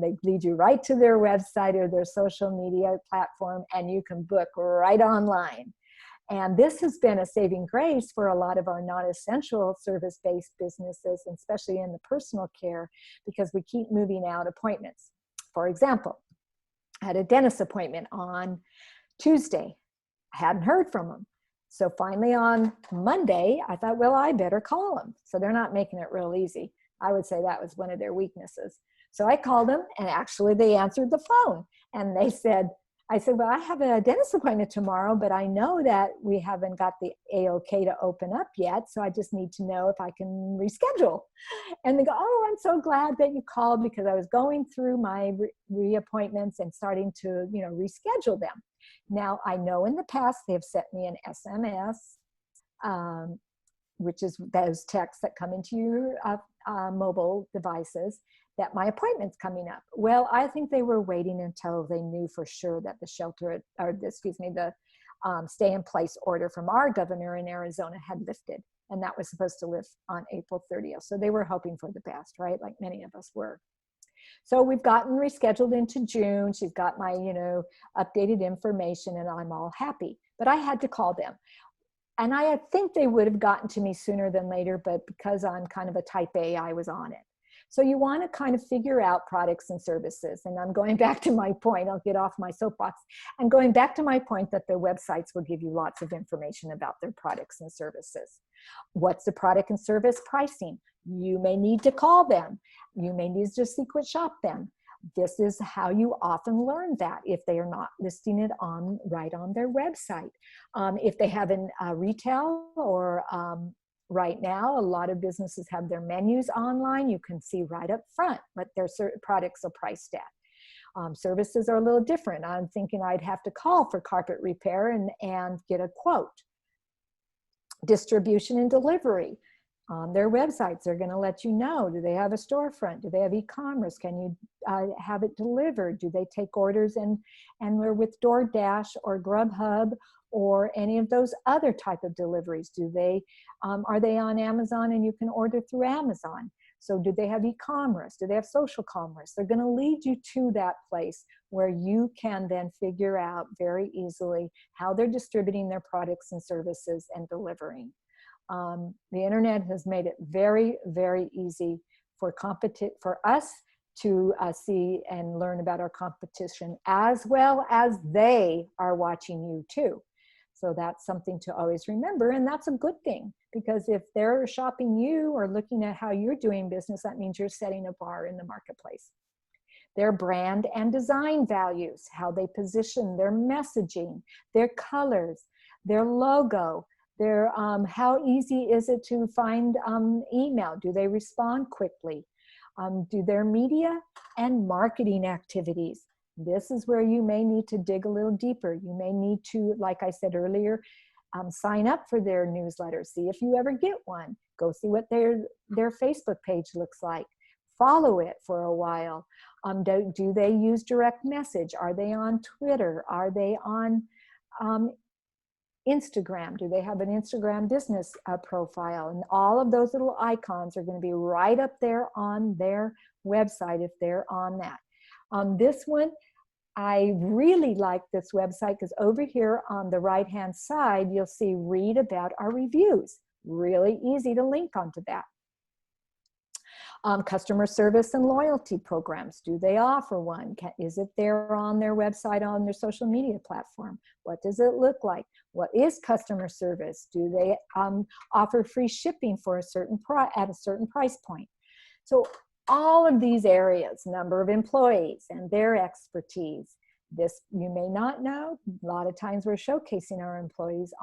they lead you right to their website or their social media platform, and you can book right online. And this has been a saving grace for a lot of our non-essential service-based businesses, especially in the personal care, because we keep moving out appointments. For example, I had a dentist appointment on Tuesday. I hadn't heard from them. So finally on Monday, I thought, well, I better call them. So they're not making it real easy. I would say that was one of their weaknesses. So I called them, and actually they answered the phone, and they said, I said, well, I have a dentist appointment tomorrow, but I know that we haven't got the A-OK to open up yet, so I just need to know if I can reschedule. And they go, oh, I'm so glad that you called, because I was going through my reappointments and starting to, reschedule them. Now, I know in the past they have sent me an SMS, which is those texts that come into your mobile devices, that my appointment's coming up. Well, I think they were waiting until they knew for sure that the the stay-in-place order from our governor in Arizona had lifted, and that was supposed to lift on April 30th. So they were hoping for the best, right? Like many of us were. So we've gotten rescheduled into June. She's got my, updated information, and I'm all happy. But I had to call them. And I think they would have gotten to me sooner than later, but because I'm kind of a type A, I was on it. So you want to kind of figure out products and services. And I'm going back to my point, I'll get off my soapbox, and going back to my point that their websites will give you lots of information about their products and services. What's the product and service pricing? You may need to call them. You may need to secret shop them. This is how you often learn that if they are not listing it right on their website. If they have a retail or right now, a lot of businesses have their menus online. You can see right up front what their products are priced at. Services are a little different. I'm thinking I'd have to call for carpet repair and get a quote. Distribution and delivery. On their websites, they're going to let you know, do they have a storefront? Do they have e-commerce? Can you have it delivered? Do they take orders and we're with DoorDash or Grubhub or any of those other type of deliveries? Do they, are they on Amazon and you can order through Amazon? So do they have e-commerce? Do they have social commerce? They're going to lead you to that place where you can then figure out very easily how they're distributing their products and services and delivering. The internet has made it very, very easy for us to see and learn about our competition, as well as they are watching you too. So that's something to always remember, and that's a good thing, because if they're shopping you or looking at how you're doing business, that means you're setting a bar in the marketplace. Their brand and design values, how they position their messaging, their colors, their logo, their how easy is it to find email? Do they respond quickly? Do their media and marketing activities. This is where you may need to dig a little deeper. You may need to, like I said earlier, sign up for their newsletter. See if you ever get one. Go see what their Facebook page looks like. Follow it for a while. Do they use direct message? Are they on Twitter? Are they on Instagram? Do they have an Instagram business profile? And all of those little icons are going to be right up there on their website if they're on that. This one, I really like this website because over here on the right-hand side, you'll see read about our reviews. Really easy to link onto that. Customer service and loyalty programs. Do they offer one? Is it there on their website, on their social media platform? What does it look like? What is customer service? Do they offer free shipping for at a certain price point? So all of these areas, number of employees and their expertise. This you may not know. A lot of times we're showcasing our employees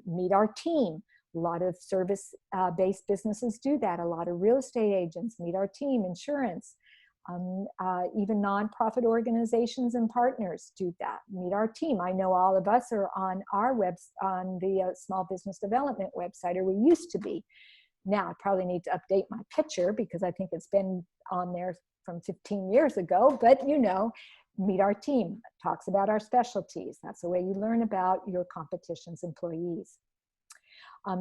meet our team. A lot of service-based businesses do that. A lot of real estate agents meet our team, insurance, even nonprofit organizations and partners do that, meet our team. I know all of us are on our on the Small Business Development website, or we used to be. Now I probably need to update my picture because I think it's been on there from 15 years ago, but you know, meet our team, talks about our specialties. That's the way you learn about your competition's employees.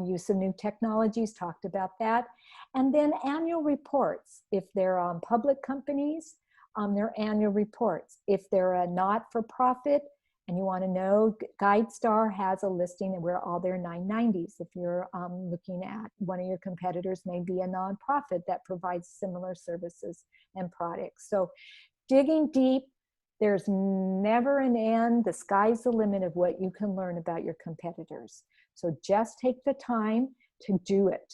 Use of new technologies, talked about that. And then annual reports. If they're public companies, their annual reports. If they're a not-for-profit and you want to know, GuideStar has a listing of where all their 990s. If you're looking at one of your competitors, may be a nonprofit that provides similar services and products. So digging deep, there's never an end. The sky's the limit of what you can learn about your competitors. So just take the time to do it.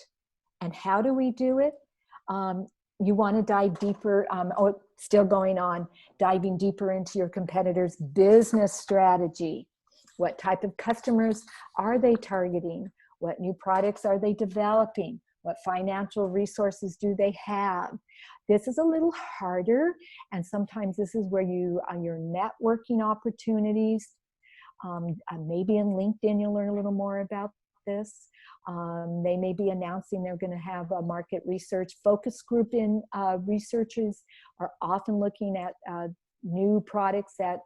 And how do we do it? You want to dive deeper, still going on, diving deeper into your competitors' business strategy. What type of customers are they targeting? What new products are they developing? What financial resources do they have? This is a little harder, and sometimes this is where your networking opportunities. Maybe in LinkedIn you'll learn a little more about this. They may be announcing they're going to have a market research focus group. Researchers are often looking at new products that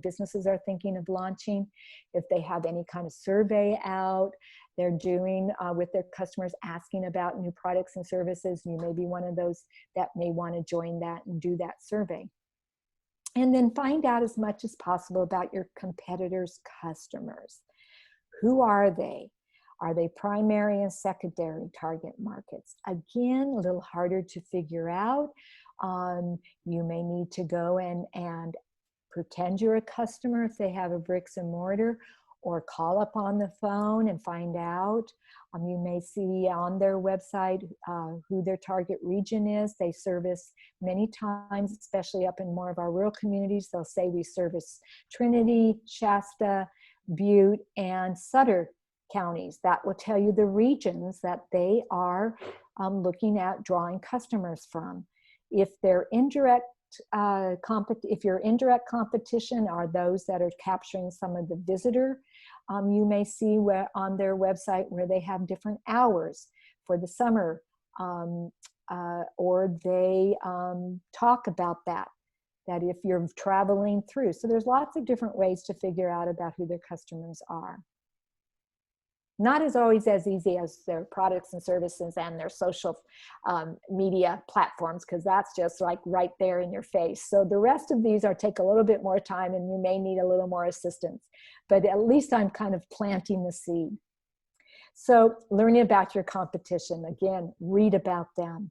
businesses are thinking of launching. If they have any kind of survey out, they're doing with their customers, asking about new products and services. You may be one of those that may want to join that and do that survey. And then find out as much as possible about your competitors' customers. Who are they? Are they primary and secondary target markets? Again, a little harder to figure out. You may need to go and pretend you're a customer if they have a bricks and mortar, or call up on the phone and find out. You may see on their website who their target region is. They service many times, especially up in more of our rural communities, they'll say we service Trinity, Shasta, Butte, and Sutter counties. That will tell you the regions that they are looking at drawing customers from. If they're indirect if your indirect competition are those that are capturing some of the visitor, you may see where on their website where they have different hours for the summer, or they talk about that if you're traveling through. So there's lots of different ways to figure out about who their customers are. Not as always as easy as their products and services and their social media platforms, because that's just like right there in your face. So the rest of these take a little bit more time, and you may need a little more assistance, but at least I'm kind of planting the seed. So learning about your competition, again, read about them.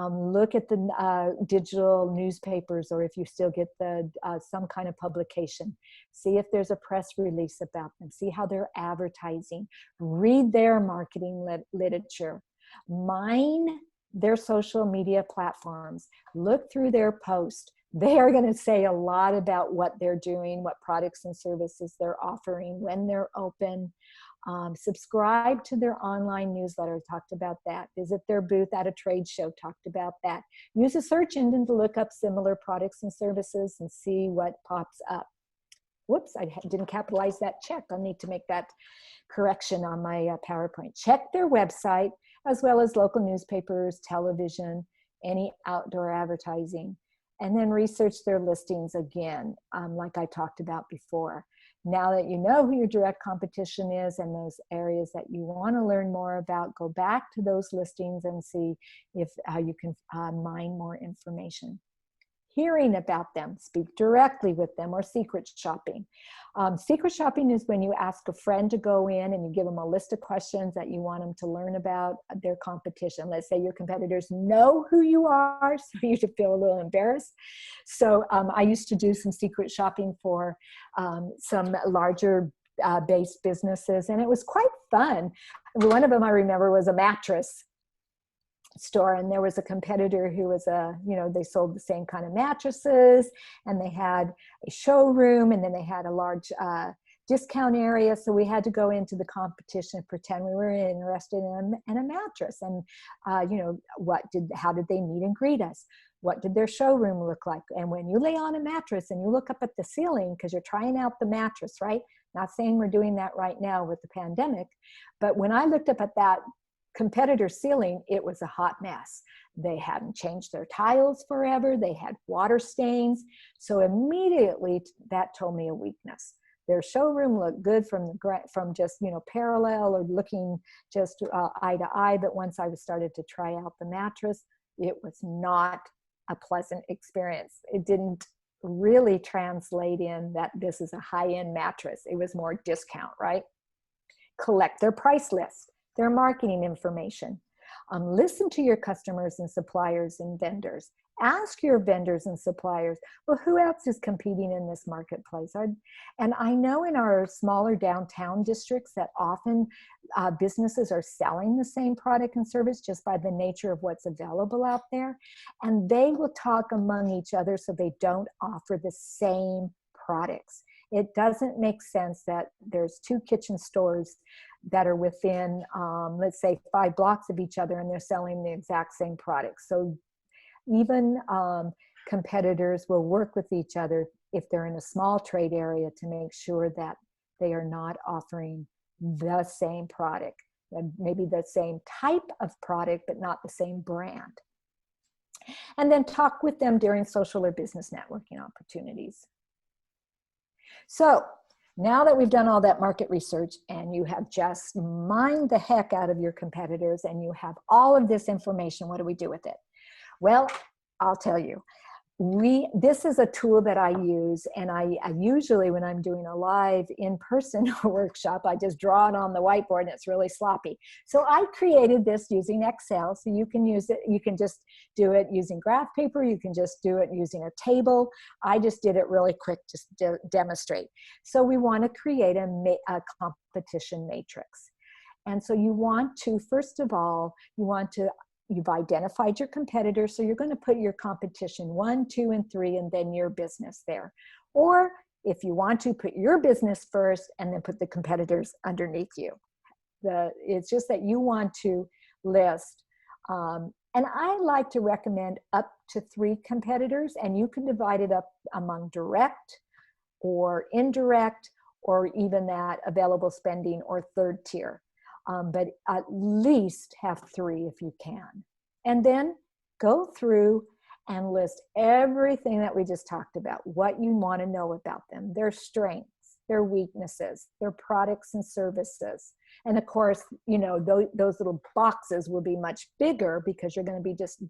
Look at the digital newspapers, or if you still get the some kind of publication. See if there's a press release about them. See how they're advertising. Read their marketing literature. Mine their social media platforms. Look through their posts. They are going to say a lot about what they're doing, what products and services they're offering, when they're open. Subscribe to their online newsletter, talked about that. Visit their booth at a trade show, talked about that. Use a search engine to look up similar products and services and see what pops up. Whoops, I didn't capitalize that check. I'll need to make that correction on my PowerPoint. Check their website, as well as local newspapers, television, any outdoor advertising. And then research their listings again, like I talked about before. Now that you know who your direct competition is and those areas that you want to learn more about, go back to those listings and see if you can mine more information. Hearing about them, speak directly with them, or secret shopping. Secret shopping is when you ask a friend to go in and you give them a list of questions that you want them to learn about their competition. Let's say your competitors know who you are, so you should feel a little embarrassed. So I used to do some secret shopping for some larger based businesses, and it was quite fun. One of them I remember was a mattress store, and there was a competitor who was they sold the same kind of mattresses, and they had a showroom, and then they had a large discount area. So we had to go into the competition, pretend we were interested in a mattress, and how did they meet and greet us? What did their showroom look like? And when you lay on a mattress and you look up at the ceiling because you're trying out the mattress, right? Not saying we're doing that right now with the pandemic, but when I looked up at that competitor ceiling, it was a hot mess. They hadn't changed their tiles forever. They had water stains. So immediately that told me a weakness. Their showroom looked good from just parallel or looking just eye to eye, but once I started to try out the mattress, it was not a pleasant experience. It didn't really translate in that this is a high-end mattress. It was more discount, right? Collect their price list, their marketing information. Listen to your customers and suppliers and vendors. Ask your vendors and suppliers, well, who else is competing in this marketplace? And I know in our smaller downtown districts that often businesses are selling the same product and service just by the nature of what's available out there. And they will talk among each other so they don't offer the same products. It doesn't make sense that there's two kitchen stores that are within, let's say, 5 blocks of each other, and they're selling the exact same product. So even competitors will work with each other if they're in a small trade area to make sure that they are not offering the same product, and maybe the same type of product, but not the same brand. And then talk with them during social or business networking opportunities. So now that we've done all that market research and you have just mined the heck out of your competitors and you have all of this information, what do we do with it? Well, I'll tell you, this is a tool that I use, and I usually, when I'm doing a live in-person workshop, I just draw it on the whiteboard and it's really sloppy. So I created this using Excel, so you can use it. You can just do it using graph paper. You can just do it using a table. I just did it really quick just to demonstrate. So we want to create a competition matrix. And so you want to, first of all, you've identified your competitors, so you're going to put your competition 1, 2, and 3, and then your business there. Or if you want to, put your business first and then put the competitors underneath you. It's just that you want to list. And I like to recommend up to 3 competitors, and you can divide it up among direct or indirect, or even that available spending or third tier. But at least have 3 if you can. And then go through and list everything that we just talked about, what you want to know about them, their strengths, their weaknesses, their products and services. And of course, you know, those little boxes will be much bigger because you're going to be just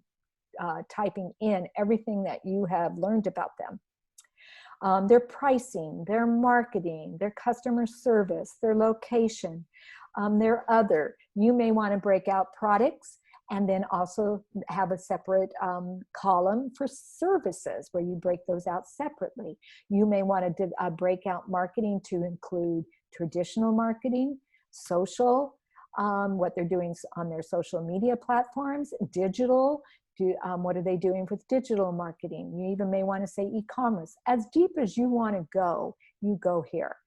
typing in everything that you have learned about them. Their pricing, their marketing, their customer service, their location. You may want to break out products and then also have a separate column for services where you break those out separately. You may want to break out marketing to include traditional marketing, social, what they're doing on their social media platforms, digital, what are they doing with digital marketing? You even may want to say e-commerce. As deep as you want to go, you go here.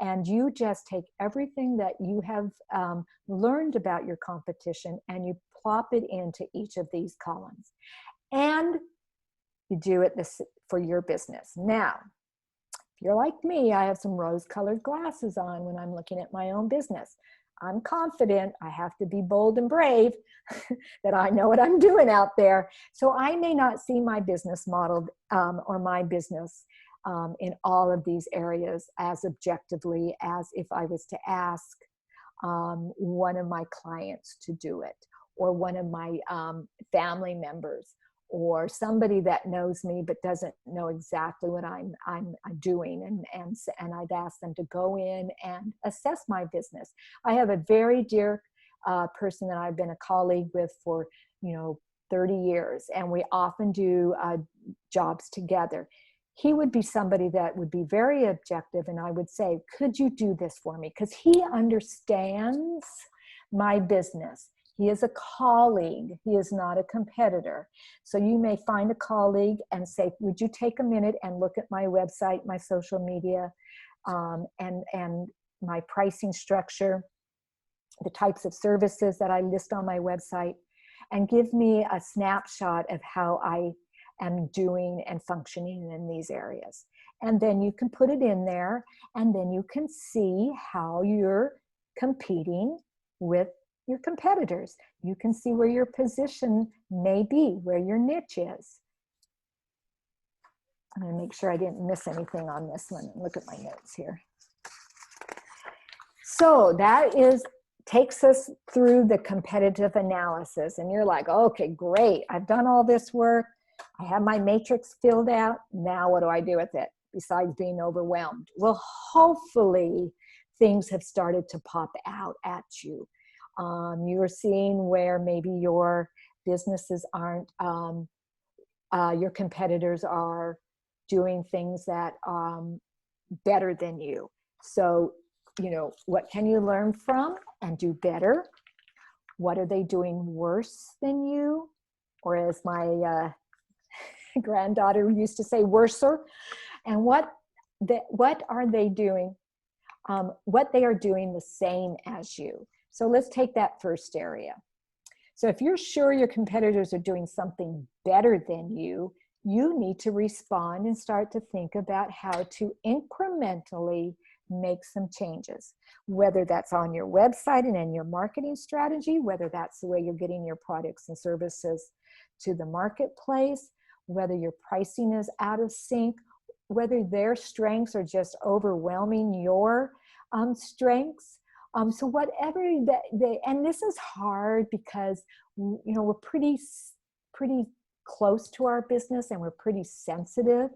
And you just take everything that you have learned about your competition and you plop it into each of these columns. And you do it for your business. Now, if you're like me, I have some rose-colored glasses on when I'm looking at my own business. I'm confident, I have to be bold and brave, that I know what I'm doing out there. So I may not see my business model or my business in all of these areas as objectively as if I was to ask one of my clients to do it, or one of my family members, or somebody that knows me but doesn't know exactly what I'm doing, and I'd ask them to go in and assess my business. I have a very dear person that I've been a colleague with for 30 years, and we often do jobs together. He would be somebody that would be very objective, and I would say, could you do this for me? Because he understands my business. He is a colleague. He is not a competitor. So you may find a colleague and say, would you take a minute and look at my website, my social media, and my pricing structure, the types of services that I list on my website, and give me a snapshot of how I am doing and functioning in these areas. And then you can put it in there, and then you can see how you're competing with your competitors. You can see where your position may be, where your niche is. I'm going to make sure I didn't miss anything on this one. Look at my notes here. So that takes us through the competitive analysis, and you're like, okay, great, I've done all this work. I have my matrix filled out. Now what do I do with it besides being overwhelmed? Well, hopefully things have started to pop out at you. You're seeing where maybe your businesses aren't, your competitors are doing things that better than you. So, what can you learn from and do better? What are they doing worse than you? Or as my granddaughter used to say, worser. And what are they doing? What they are doing the same as you. So let's take that first area. So if you're sure your competitors are doing something better than you, you need to respond and start to think about how to incrementally make some changes, whether that's on your website and in your marketing strategy, whether that's the way you're getting your products and services to the marketplace, whether your pricing is out of sync, whether their strengths are just overwhelming your strengths. So whatever and this is hard because we're pretty close to our business and we're pretty sensitive.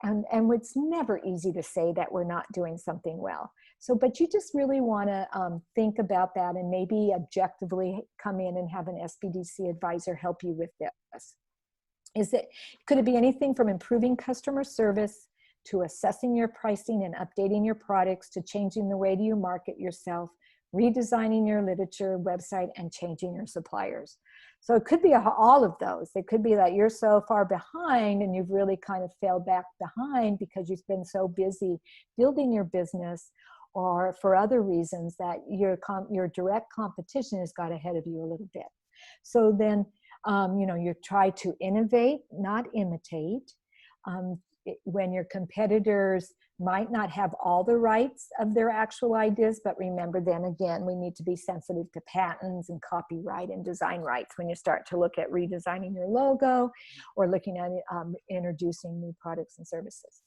And it's never easy to say that we're not doing something well. So, but you just really want to think about that and maybe objectively come in and have an SBDC advisor help you with this. Could it be anything from improving customer service to assessing your pricing and updating your products to changing the way you market yourself, redesigning your literature website, and changing your suppliers? So it could be all of those. It could be that you're so far behind and you've really kind of fell back behind because you've been so busy building your business, or for other reasons that your direct competition has got ahead of you a little bit. So then, you try to innovate, not imitate. When your competitors might not have all the rights of their actual ideas, but remember, then again, we need to be sensitive to patents and copyright and design rights when you start to look at redesigning your logo or looking at introducing new products and services.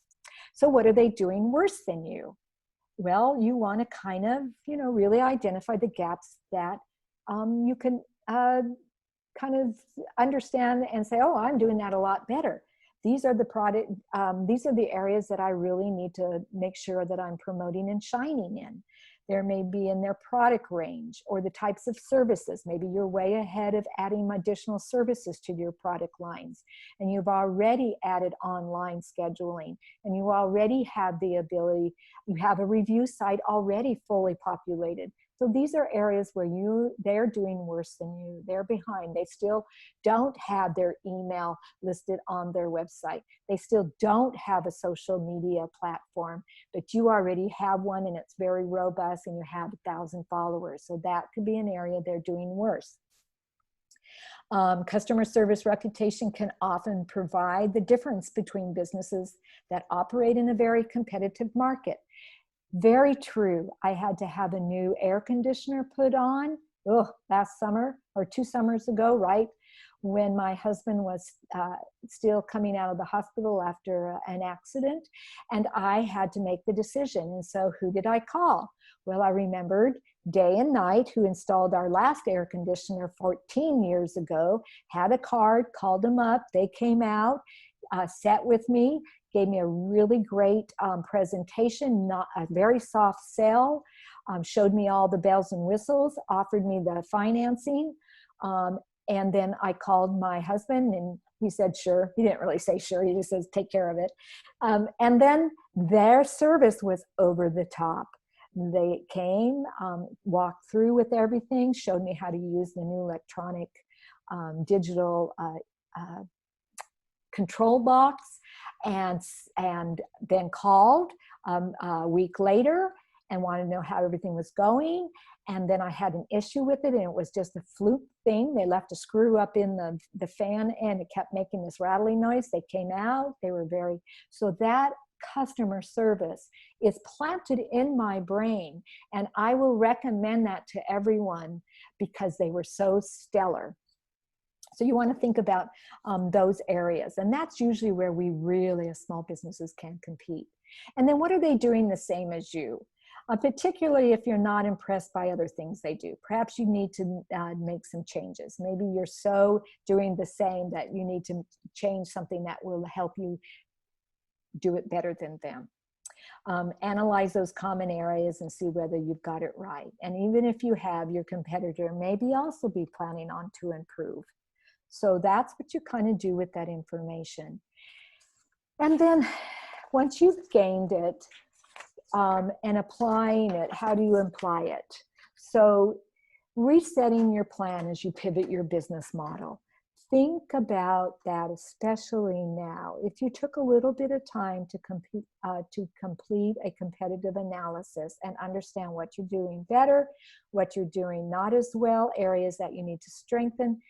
So what are they doing worse than you? Well, you want to kind of, really identify the gaps that you can kind of understand and say, oh, I'm doing that a lot better. These are the areas that I really need to make sure that I'm promoting and shining in. There may be in their product range or the types of services. Maybe you're way ahead of adding additional services to your product lines, and you've already added online scheduling, and you already have the ability, you have a review site already fully populated. So these are areas where they're doing worse than you. They're behind. They still don't have their email listed on their website. They still don't have a social media platform, but you already have one and it's very robust and you have 1,000 followers. So that could be an area they're doing worse. Customer service reputation can often provide the difference between businesses that operate in a very competitive market. Very true. I had to have a new air conditioner put on last summer or 2 summers ago, right? When my husband was still coming out of the hospital after an accident, and I had to make the decision. And so who did I call? Well, I remembered Day and Night, who installed our last air conditioner 14 years ago, had a card, called them up. They came out, sat with me, gave me a really great presentation, not a very soft sell, showed me all the bells and whistles, offered me the financing. And then I called my husband and he said, sure. He didn't really say sure. He just says, take care of it. And then their service was over the top. They came, walked through with everything, showed me how to use the new electronic digital control box, and then called a week later and wanted to know how everything was going. And then I had an issue with it, and it was just a fluke thing. They left a screw up in the fan, and it kept making this rattling noise. They came out. They were so that customer service is planted in my brain, and I will recommend that to everyone because they were so stellar. So you want to think about those areas, and that's usually where we really, as small businesses, can compete. And then what are they doing the same as you? Particularly if you're not impressed by other things they do. Perhaps you need to make some changes. Maybe you're so doing the same that you need to change something that will help you do it better than them. Analyze those common areas and see whether you've got it right. And even if you have, your competitor maybe also be planning on to improve. So that's what you kind of do with that information. And then once you've gained it, and applying it, how do you apply it? So resetting your plan as you pivot your business model. Think about that, especially now. If you took a little bit of time to complete a competitive analysis and understand what you're doing better, what you're doing not as well, areas that you need to strengthen,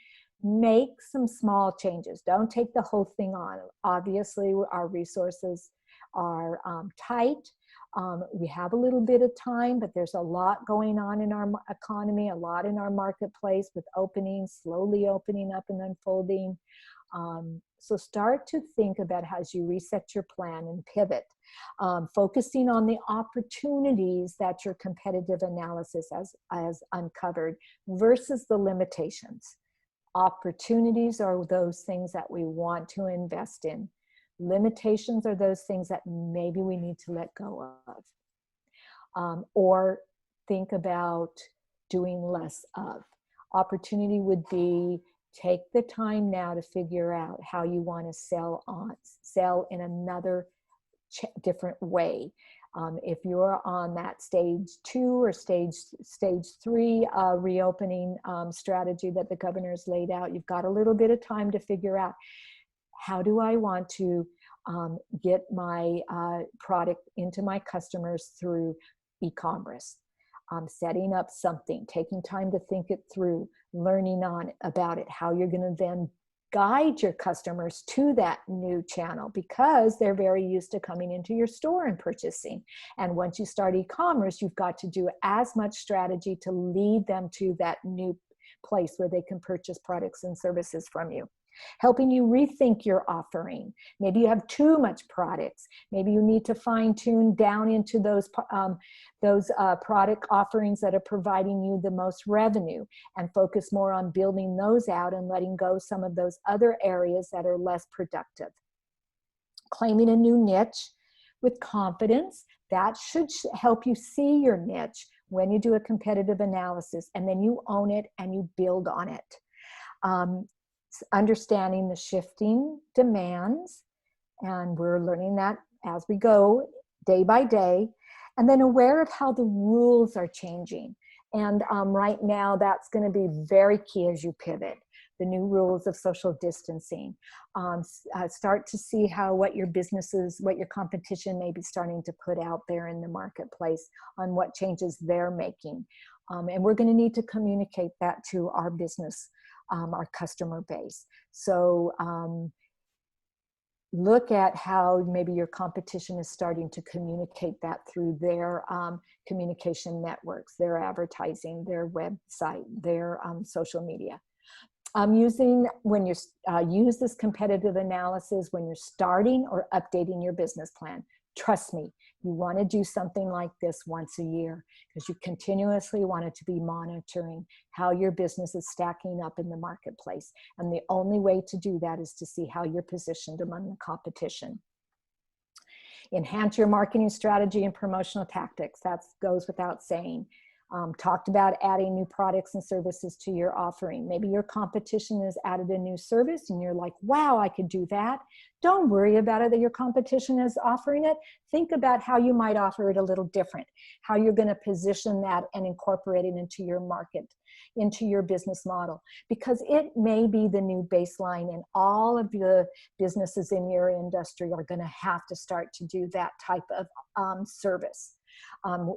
make some small changes. Don't take the whole thing on. Obviously, our resources are tight. We have a little bit of time, but there's a lot going on in our economy, a lot in our marketplace with openings, slowly opening up and unfolding. So start to think about how as you reset your plan and pivot, focusing on the opportunities that your competitive analysis has uncovered versus the limitations. Opportunities are those things that we want to invest in. Limitations are those things that maybe we need to let go of. Or think about doing less of. Opportunity would be take the time now to figure out how you want to sell in another different way. If you're on that stage 2 or stage 3 reopening strategy that the governor's laid out, you've got a little bit of time to figure out, how do I want to get my product into my customers through e-commerce? Setting up something, taking time to think it through, learning about it, how you're going to then guide your customers to that new channel, because they're very used to coming into your store and purchasing. And once you start e-commerce, you've got to do as much strategy to lead them to that new place where they can purchase products and services from you. Helping you rethink your offering. Maybe you have too much products. Maybe you need to fine tune down into those product offerings that are providing you the most revenue, and focus more on building those out and letting go some of those other areas that are less productive. Claiming a new niche with confidence. That should help you see your niche when you do a competitive analysis, and then you own it and you build on it. Understanding the shifting demands, and we're learning that as we go day by day, and then aware of how the rules are changing. And right now that's going to be very key as you pivot. The new rules of social distancing. Start to see what your businesses, what your competition may be starting to put out there in the marketplace on what changes they're making. And we're going to need to communicate that to our business, our customer base. So look at how maybe your competition is starting to communicate that through their communication networks, their advertising, their website, their social media. When you use this competitive analysis when you're starting or updating your business plan. Trust me, you want to do something like this once a year, because you continuously want it to be monitoring how your business is stacking up in the marketplace. And the only way to do that is to see how you're positioned among the competition. Enhance your marketing strategy and promotional tactics. That goes without saying. Talked about adding new products and services to your offering. Maybe your competition has added a new service and you're like, wow, I could do that. Don't worry about it that your competition is offering it. Think about how you might offer it a little different, how you're going to position that and incorporate it into your market, into your business model, because it may be the new baseline, and all of the businesses in your industry are going to have to start to do that type of service.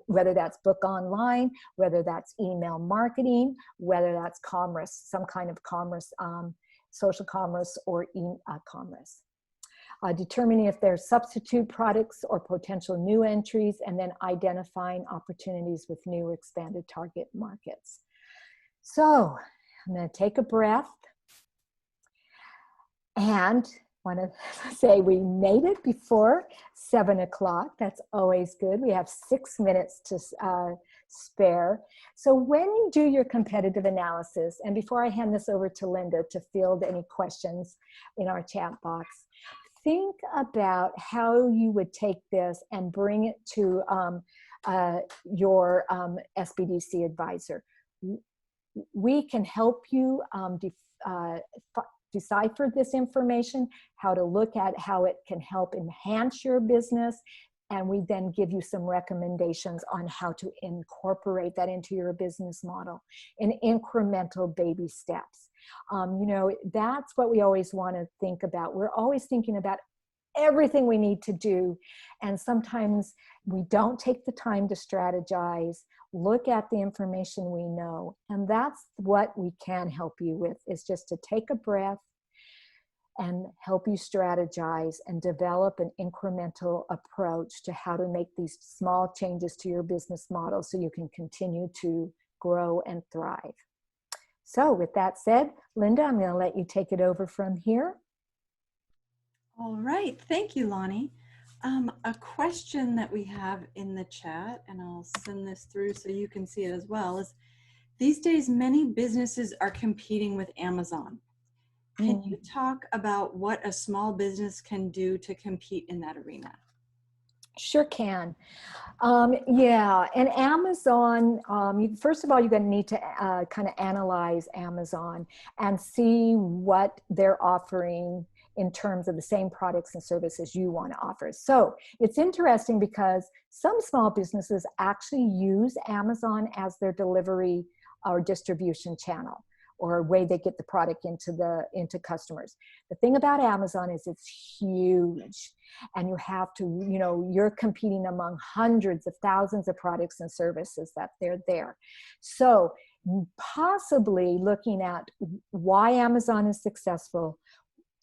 Whether that's book online, whether that's email marketing, whether that's commerce, some kind of commerce, social commerce or e-commerce. Determining if there's substitute products or potential new entries, and then identifying opportunities with new expanded target markets. So I'm going to take a breath and want to say we made it before 7 o'clock. That's always good. We have 6 minutes to spare. So when you do your competitive analysis, and before I hand this over to Linda to field any questions in our chat box, think about how you would take this and bring it to your SBDC advisor. We can help you decipher this information, how to look at how it can help enhance your business, and we then give you some recommendations on how to incorporate that into your business model in incremental baby steps. You know, that's what we always want to think about. We're always thinking about everything we need to do, and sometimes we don't take the time to strategize, look at the information we know, and that's what we can help you with, is just to take a breath and help you strategize and develop an incremental approach to how to make these small changes to your business model so you can continue to grow and thrive. So with that said, Linda, I'm going to let you take it over from here. All right, thank you, Lani. A question that we have in the chat, and I'll send this through so you can see it as well, is These days, many businesses are competing with Amazon. Can you talk about what a small business can do to compete in that arena? Sure can. Yeah, and Amazon, first of all, you're going to need to kind of analyze Amazon and see what they're offering in terms of the same products and services you want to offer. So it's interesting because some small businesses actually use Amazon as their delivery or distribution channel, or a way they get the product into customers. The thing about Amazon is it's huge, and you have to, you're competing among hundreds of thousands of products and services that they're there. So possibly looking at why Amazon is successful,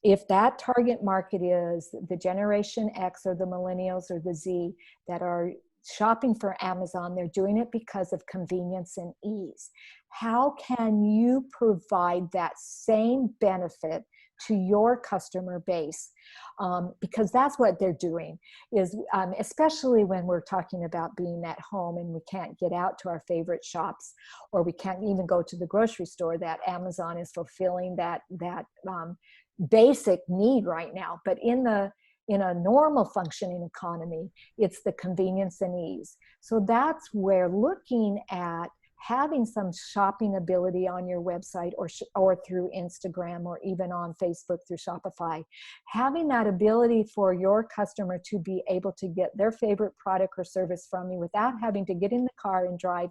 if that target market is the Generation X or the Millennials or the Z that are shopping for Amazon, they're doing it because of convenience and ease. How can you provide that same benefit to your customer base? Because that's what they're doing, is especially when we're talking about being at home and we can't get out to our favorite shops, or we can't even go to the grocery store, that Amazon is fulfilling that basic need right now. But in a normal functioning economy, it's the convenience and ease. So that's where looking at having some shopping ability on your website or through Instagram, or even on Facebook through Shopify, having that ability for your customer to be able to get their favorite product or service from you without having to get in the car and drive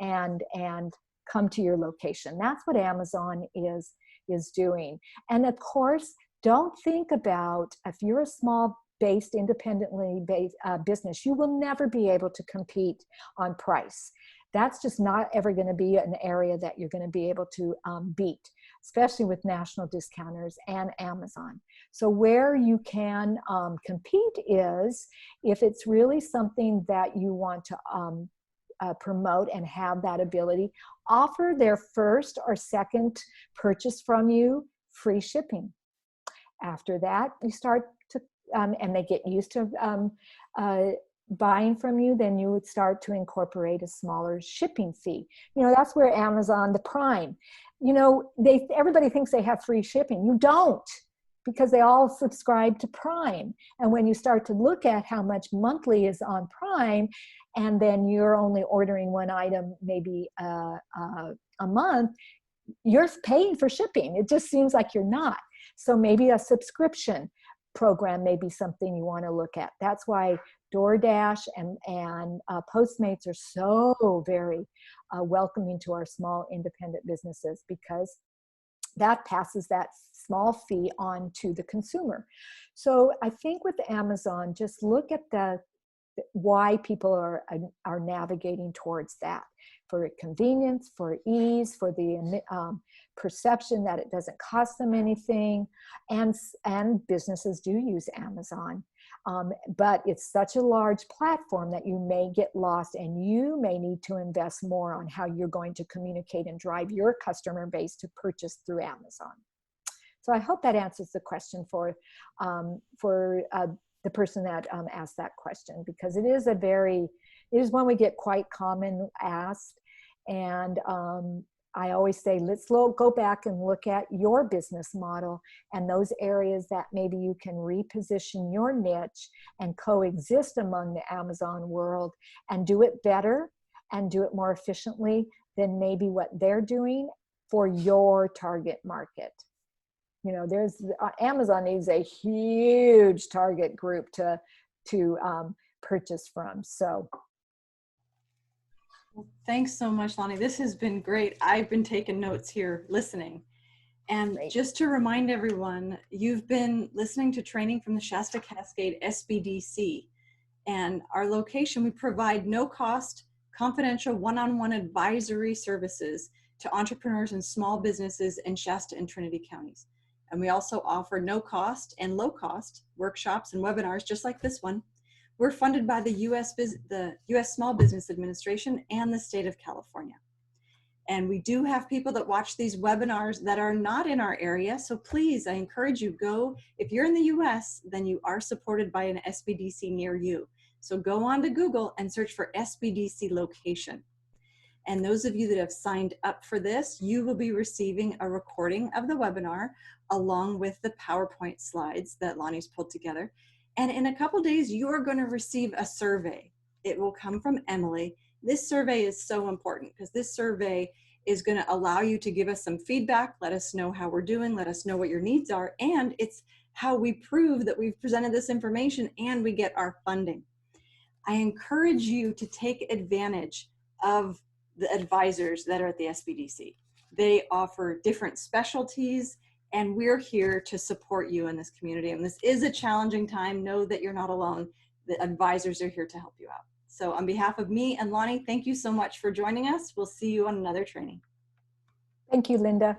and come to your location. That's what Amazon is doing. And of course, don't think about, if you're a small independently based business, you will never be able to compete on price. That's just not ever going to be an area that you're going to be able to beat, especially with national discounters and Amazon. So where you can compete is if it's really something that you want to promote and have that ability, offer their first or second purchase from you free shipping. After that, you start to, and they get used to buying from you, then you would start to incorporate a smaller shipping fee. That's where Amazon, the Prime, everybody thinks they have free shipping. You don't, because they all subscribe to Prime. And when you start to look at how much monthly is on Prime, and then you're only ordering one item maybe a month, you're paying for shipping. It just seems like you're not. So maybe a subscription program may be something you want to look at. That's why DoorDash and Postmates are so very welcoming to our small independent businesses, because that passes that small fee on to the consumer. So I think with Amazon, just look at why people are navigating towards that, for convenience, for ease, for the perception that it doesn't cost them anything, and businesses do use Amazon, but it's such a large platform that you may get lost, and you may need to invest more on how you're going to communicate and drive your customer base to purchase through Amazon. So I hope that answers the question for the person that asked that question, because it is one we get quite common asked. And I always say, let's go back and look at your business model and those areas that maybe you can reposition your niche and coexist among the Amazon world, and do it better and do it more efficiently than maybe what they're doing for your target market. Amazon needs a huge target group to purchase from. So. Well, thanks so much, Lani. This has been great. I've been taking notes here, listening. And great. Just to remind everyone, you've been listening to training from the Shasta-Cascade SBDC. And our location, we provide no-cost, confidential, one-on-one advisory services to entrepreneurs and small businesses in Shasta and Trinity counties. And we also offer no-cost and low-cost workshops and webinars just like this one. We're funded by the U.S. Small Business Administration and the state of California. And we do have people that watch these webinars that are not in our area. So please, I encourage you, go. If you're in the U.S., then you are supported by an SBDC near you. So go on to Google and search for SBDC location. And those of you that have signed up for this, you will be receiving a recording of the webinar along with the PowerPoint slides that Lani's pulled together. And in a couple days, you're going to receive a survey. It will come from Emily. This survey is so important because this survey is going to allow you to give us some feedback, let us know how we're doing, let us know what your needs are, and it's how we prove that we've presented this information and we get our funding. I encourage you to take advantage of the advisors that are at the SBDC. They offer different specialties, and we're here to support you in this community. And this is a challenging time. Know that you're not alone. The advisors are here to help you out. So on behalf of me and Lani, thank you so much for joining us. We'll see you on another training. Thank you, Linda.